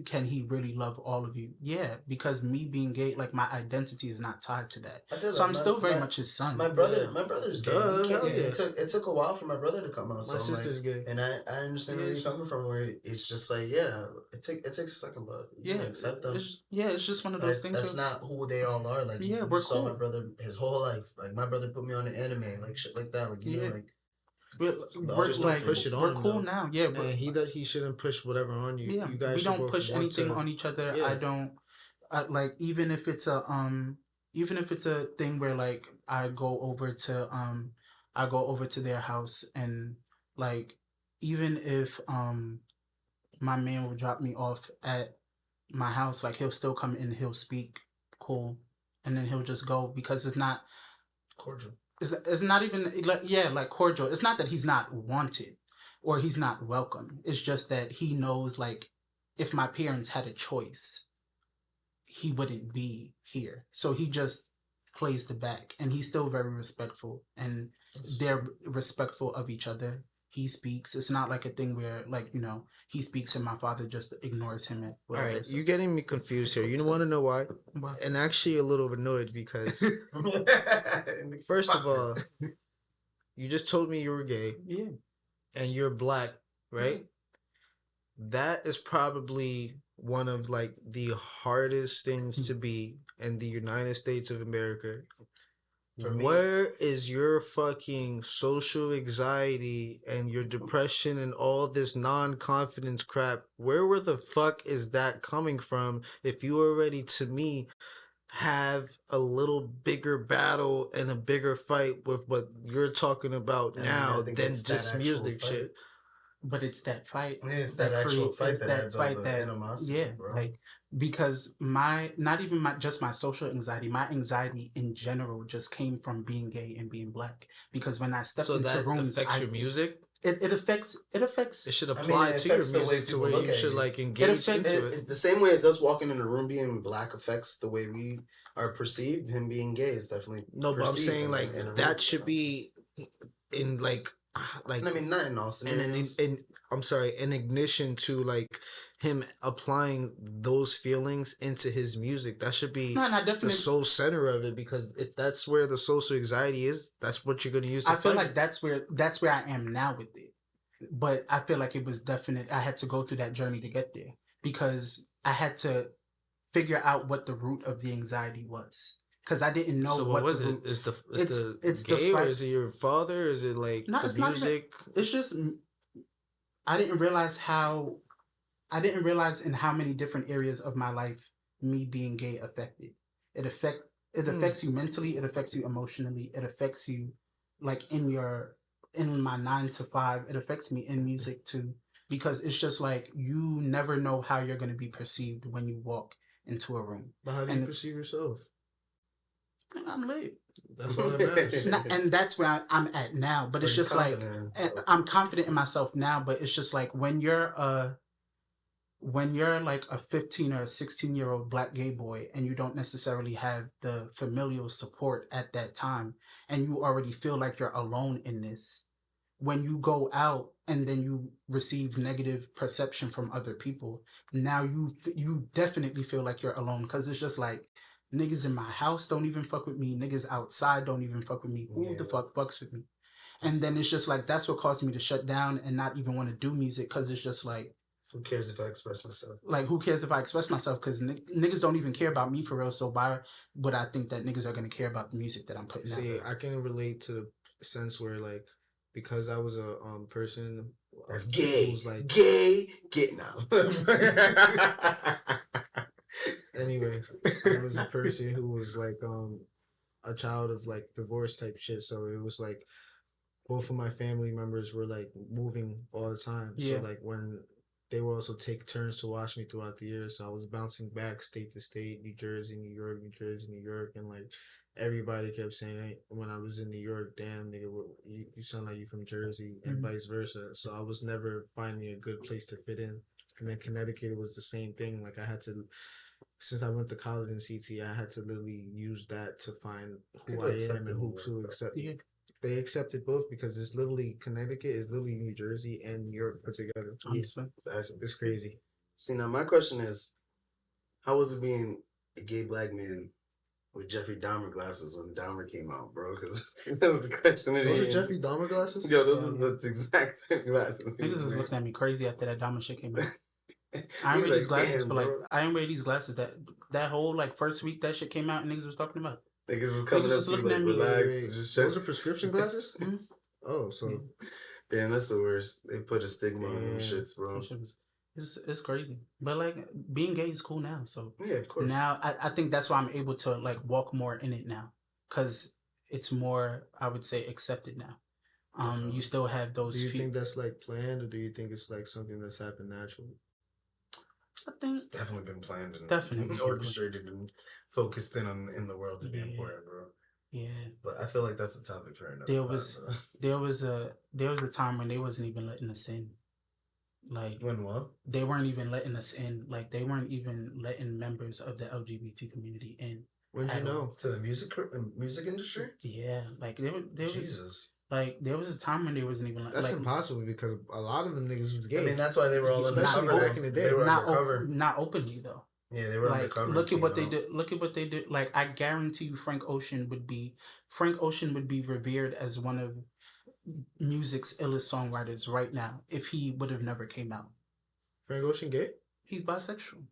can he really love all of you? Yeah, because me being gay, like my identity is not tied to that. I feel so like I'm still very much his son. My brother's gay. It took a while for my brother to come out. My sister's gay, and I understand where you're coming from. Where it's just like, it takes a second, but accept them. It's just one of those things. That's not who they all are. Like we're saw cool. My brother his whole life. Like my brother put me on the anime, like shit like that. Like you know, like. We're cool now. Yeah, and he shouldn't push whatever on you. Yeah, you guys we don't push anything on each other. I don't like even if it's a thing where like I go over to their house and like even if my man will drop me off at my house, like he'll still come in, he'll speak cool, and then he'll just go because it's not cordial. It's not even like cordial. It's not that he's not wanted or he's not welcome. It's just that he knows like if my parents had a choice, he wouldn't be here. So he just plays the back, and he's still very respectful, and they're respectful of each other. He speaks. It's not like a thing where like he speaks and my father just ignores him. All right, you're getting me confused here. You want to know why? And actually a little annoyed because first of all, you just told me you were gay. Yeah. And you're black, right? Mm-hmm. That is probably one of like the hardest things to be in the United States of America. Where is your fucking social anxiety and your depression and all this non-confidence crap? Where the fuck is that coming from if you already, to me, have a little bigger battle and a bigger fight with what you're talking about now than just music shit? But it's that fight. It's that actual fight that animosity, bro. Like because not even just my social anxiety, my anxiety in general just came from being gay and being black. Because when I step into rooms, affects your music. It affects. It should apply to your music to where you should like engage into it. It's the same way as us walking in a room being black affects the way we are perceived. Him being gay is definitely no, but I'm saying like that should be in like I mean, not in all scenarios. And I'm sorry, an ignition to like him applying those feelings into his music. That should be the sole center of it, because if that's where the social anxiety is, that's what you're going to use. I feel like that's where I am now with it. But I feel like it was definite. I had to go through that journey to get there because I had to figure out what the root of the anxiety was. Because I didn't know what was it. It's gay, or is it your father? Is it like the music? It's just I didn't realize in how many different areas of my life me being gay affected. It affects you mentally. It affects you emotionally. It affects you like in my 9 to 5. It affects me in music too, because it's just like you never know how you're going to be perceived when you walk into a room. But how do you perceive yourself? I'm lit. That's all that matters. And that's where I'm at now. But it's just like I'm confident in myself now. But it's just like when you're like a 15 or a 16-year-old black gay boy and you don't necessarily have the familial support at that time, and you already feel like you're alone in this. When you go out and then you receive negative perception from other people, now you definitely feel like you're alone, because it's just like, niggas in my house don't even fuck with me. Niggas outside don't even fuck with me. Who the fuck fucks with me? And then it's just like, that's what caused me to shut down and not even want to do music, because it's just like, who cares if I express myself? Like, who cares if I express myself? Because niggas don't even care about me for real. So why would I think that niggas are going to care about the music that I'm putting out? See, I can relate to the sense where, like, because I was a person that's gay, who's like gay, get now. Anyway, I was a person who was like a child of like divorce type shit. So it was like both of my family members were like moving all the time. Yeah. So like when they would also take turns to watch me throughout the year. So I was bouncing back state to state, New Jersey, New York, New Jersey, New York, and like everybody kept saying, hey, when I was in New York, damn nigga, you sound like you from Jersey, and vice versa. So I was never finding a good place to fit in. And then Connecticut, it was the same thing. Like I had to, since I went to college in CT, I had to literally use that to find who I am and who to accept. Yeah. They accepted both, because it's literally Connecticut is literally New Jersey and New York put together. Yeah. It's crazy. See, now my question is, how was it being a gay black man with Jeffrey Dahmer glasses when Dahmer came out, bro? Because that's the question. Those are Jeffrey Dahmer glasses? Yo, those are the exact glasses. Niggas was looking at me crazy after that Dahmer shit came out. I ain't wear these glasses damn, for like, I ain't wear these glasses that whole like first week that shit came out and niggas was talking about. Niggas was coming up to you like, relax. Those are prescription glasses? Mm-hmm. Oh, so. Damn, that's the worst. They put a stigma on them shits, bro. It's crazy. But like being gay is cool now. So yeah, of course. Now I think that's why I'm able to like walk more in it now. Cause it's more, I would say, accepted now. You still have those. Do you think that's like planned, or do you think it's like something that's happened naturally? I think it's definitely been planned and definitely orchestrated and focused in the world to be important, bro. Yeah, but I feel like that's a topic for another. There was a time when they wasn't even letting us in. Like when what? They weren't even letting us in. Like they weren't even letting members of the LGBT community in. When did you know? To the music industry? Yeah, like there Jesus. Was, like there was a time when they wasn't even. That's like, impossible because a lot of them niggas was gay. I mean, that's why they were all especially back in the day. They were undercover. Not openly though. Yeah, they were like, undercover. Look at what they did. Look at what they did. Like I guarantee you, Frank Ocean would be revered as one of music's illest songwriters right now if he would have never came out. Frank Ocean gay? He's bisexual,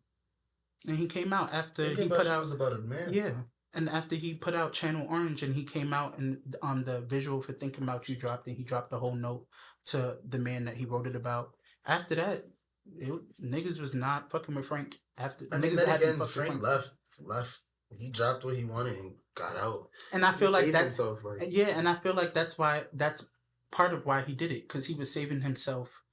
and he came out after he put out. Was about a man. Yeah, and after he put out Channel Orange, and he came out and on the visual for Thinking About You dropped, and he dropped the whole note to the man that he wrote it about. After that, niggas was not fucking with Frank. After niggas then again, Frank left. He dropped what he wanted and got out. And I feel like that's and I feel like that's part of why he did it, because he was saving himself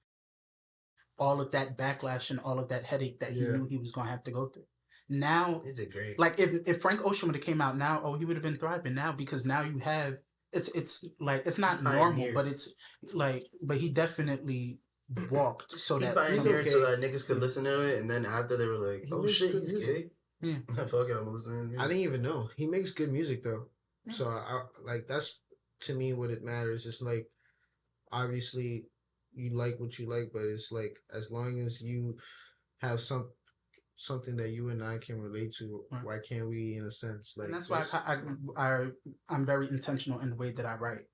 all of that backlash and all of that headache that he knew he was gonna have to go through. Now he did great. Like if Frank Ocean would have came out now, he would have been thriving now, because now you have it's like it's not normal, but it's like but he definitely walked so that niggas could listen to it, and then after they were like, oh shit, he's gay. Yeah, fuck it, I'm listening. I didn't even know he makes good music though. Yeah. So I like that's to me what it matters. It's like obviously you like what you like, but it's like as long as you have something that you and I can relate to, why can't we, in a sense, like? And that's why I'm very intentional in the way that I write.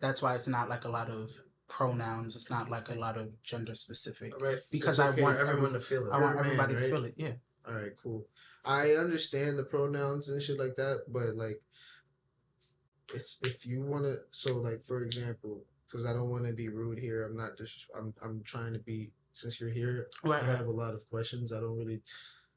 That's why it's not like a lot of pronouns. It's not like a lot of gender specific. Right. Because I want everyone to feel it. I want everybody to feel it. Yeah. All right. Cool. I understand the pronouns and shit like that, but like, it's if you want to. So like, for example, because I don't want to be rude here. I'm not just. I'm trying to be. Since you're here, I have a lot of questions. I don't really.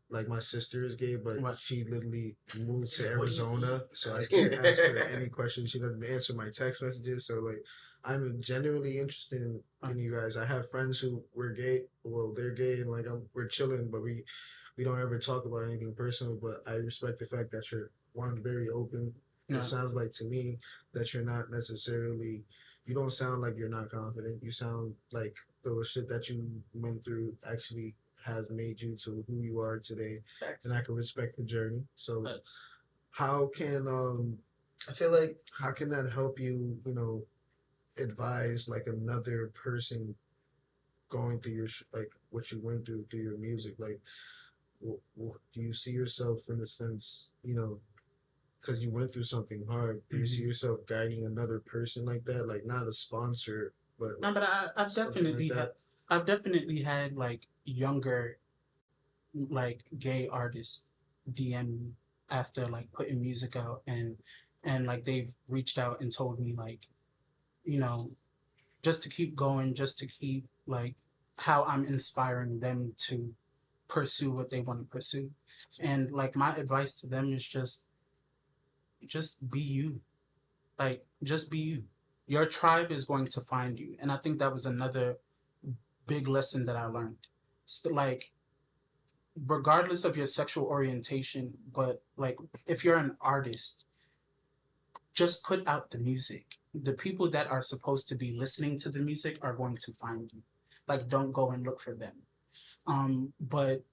Like my sister is gay, but she literally moved to Arizona, so I can't ask her any questions. She doesn't answer my text messages. So like, I'm genuinely interested in you guys. I have friends who were gay. Well, they're gay, and like we're chilling, but we don't ever talk about anything personal. But I respect the fact that you're very open. Yeah. It sounds like to me that you're not necessarily. You don't sound like you're not confident. You sound like the shit that you went through actually has made you to who you are today. Thanks. And I can respect the journey. So Thanks. How can I feel like how can that help you, advise like another person going through your like what you went through your music? Like do you see yourself in the sense, because you went through something hard, do you see yourself guiding another person like that? Like not a sponsor, but no, but I've definitely I've definitely had like younger like gay artists DM me after like putting music out, and like they've reached out and told me like, just to keep going, just to keep like how I'm inspiring them to pursue what they want to pursue. And like my advice to them is just be you. Like just be you. Your tribe is going to find you. And I think that was another big lesson that I learned. Like, regardless of your sexual orientation, but like if you're an artist, just put out the music. The people that are supposed to be listening to the music are going to find you. Like, don't go and look for them. But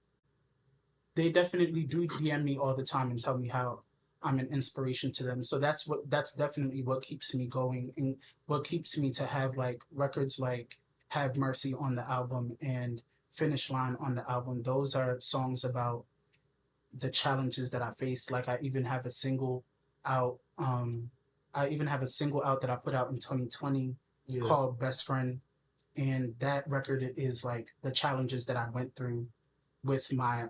they definitely do DM me all the time and tell me how I'm an inspiration to them. So that's definitely what keeps me going, and what keeps me to have like records like Have Mercy on the album and Finish Line on the album. Those are songs about the challenges that I faced. Like I even have a single out. I even have a single out that I put out in 2020 called Best Friend. And that record is like the challenges that I went through with my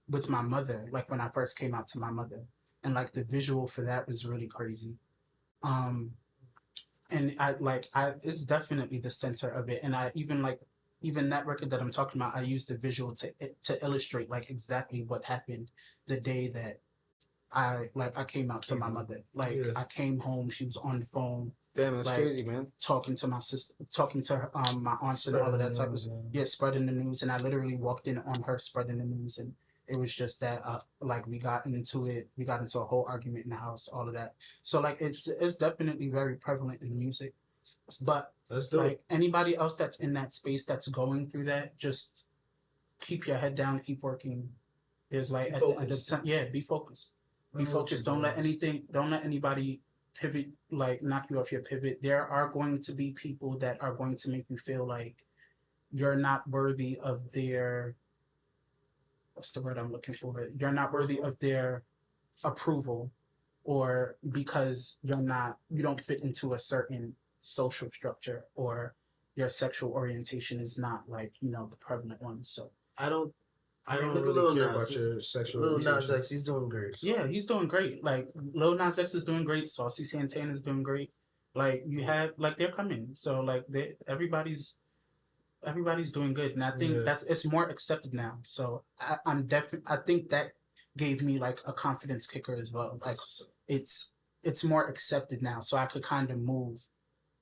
mother, like when I first came out to my mother. And like the visual for that was really crazy. And I it's definitely the center of it. And I even like even that record that I'm talking about, I used the visual to illustrate like exactly what happened the day that I came out to my mother. Like I came home, she was on the phone. Damn, that's crazy, man. Talking to my sister, talking to her, my aunts and all of that type of spreading the news. And I literally walked in on her spreading the news, and it was just that like we got into a whole argument in the house, all of that. So like it's definitely very prevalent in music. But like anybody else that's in that space that's going through that, just keep your head down, keep working. There's like at the end of the time, be focused. Be focused. Don't let anybody pivot, like knock you off your pivot. There are going to be people that are going to make you feel like you're not worthy of their, what's the word I'm looking for? You're not worthy of their approval, or because you don't fit into a certain social structure, or your sexual orientation is not like, the prevalent one. So I don't really care about your sexual orientation. Lil Nas X, he's doing great. Yeah, he's doing great. Like Lil Nas X is doing great. Saucy Santana is doing great. Like you have, like they're coming. So like everybody's doing good, and I think it's more accepted now. So I think that gave me like a confidence kicker as well. Like it's more accepted now, so I could kind of move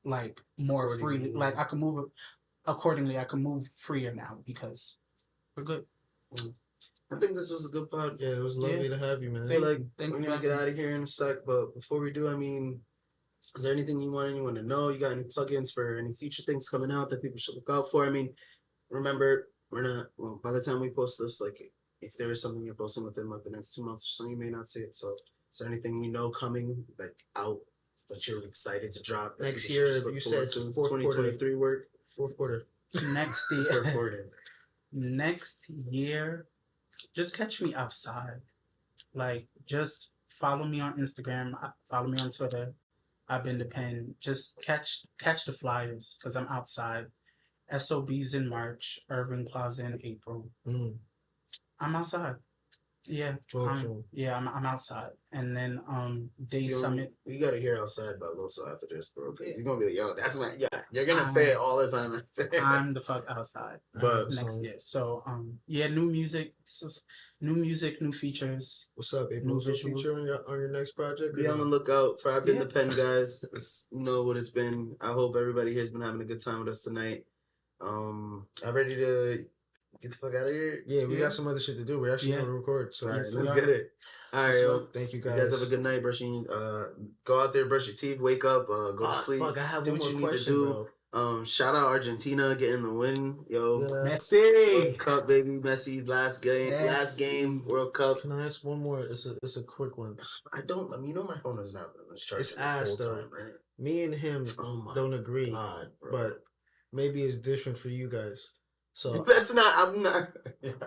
like more freely. Like I can move accordingly. I can move freer now because we're good. I think this was a good pod. Yeah, it was lovely to have you, man. I feel like we're gonna get out of here in a sec, but before we do, I mean, is there anything you want anyone to know? You got any plugins for any future things coming out that people should look out for? I mean, remember, by the time we post this, like, if there is something you're posting within like the next 2 months or so, you may not see it. So is there anything coming like out that you're excited to drop next year? You said 2023 work, fourth quarter. Next year. Next year, just catch me outside. Like, just follow me on Instagram. Follow me on Twitter. iBeenThePenn. Just catch the flyers because I'm outside. SOB's in March. Irving Plaza in April. I'm outside. Yeah. I'm outside. And then Day Summit. We gotta hear outside by Loso after this, bro. Because you're gonna be like, yo, that's my you're gonna say it all the time. I'm the fuck outside. But next year. So new music, new features. What's up, Ape? New feature on your next project? Be on the lookout for iBeenThePenn, guys. You know what it's been. I hope everybody here has been having a good time with us tonight. I'm ready to get the fuck out of here. Yeah, we got some other shit to do. We're actually going to record. So let's get it. All right, yo. Thank you, guys. You guys have a good night. Go out there, brush your teeth, wake up, go to sleep. Fuck, I have do one what more you question, need to do. Shout out Argentina getting the win, yo. Messi, World Cup, baby. Messi, last game, World Cup. Can I ask one more? It's a quick one. I mean, my phone is not on this charge. It's ass though. Time, right? Me and him don't agree, but maybe it's different for you guys. So I'm not.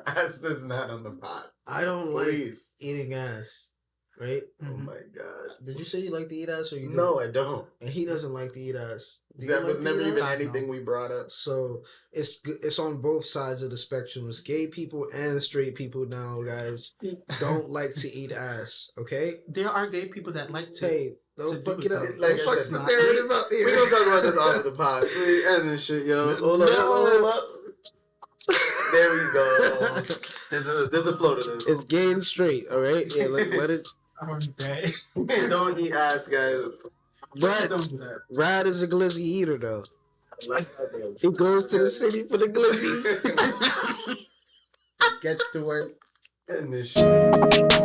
Ass is not on the pod. I don't like eating ass, right? Oh my god! Did you say you like to eat ass, or you don't? No, I don't. And he doesn't like to eat ass. That was never even anything we brought up. So it's on both sides of the spectrum. It's gay people and straight people now, guys. Don't like to eat ass. Okay. There are gay people that like to. Hey, don't fuck it up. Like I said, we gonna talk about this off of the pod. We end this shit, yo. Hold up. There we go. There's a flow to this. It's gay and straight, all right? Yeah, let it. Don't eat ass, guys. Rad is a glizzy eater, though. He goes to the city for the glizzies. Gets to work. And this shit.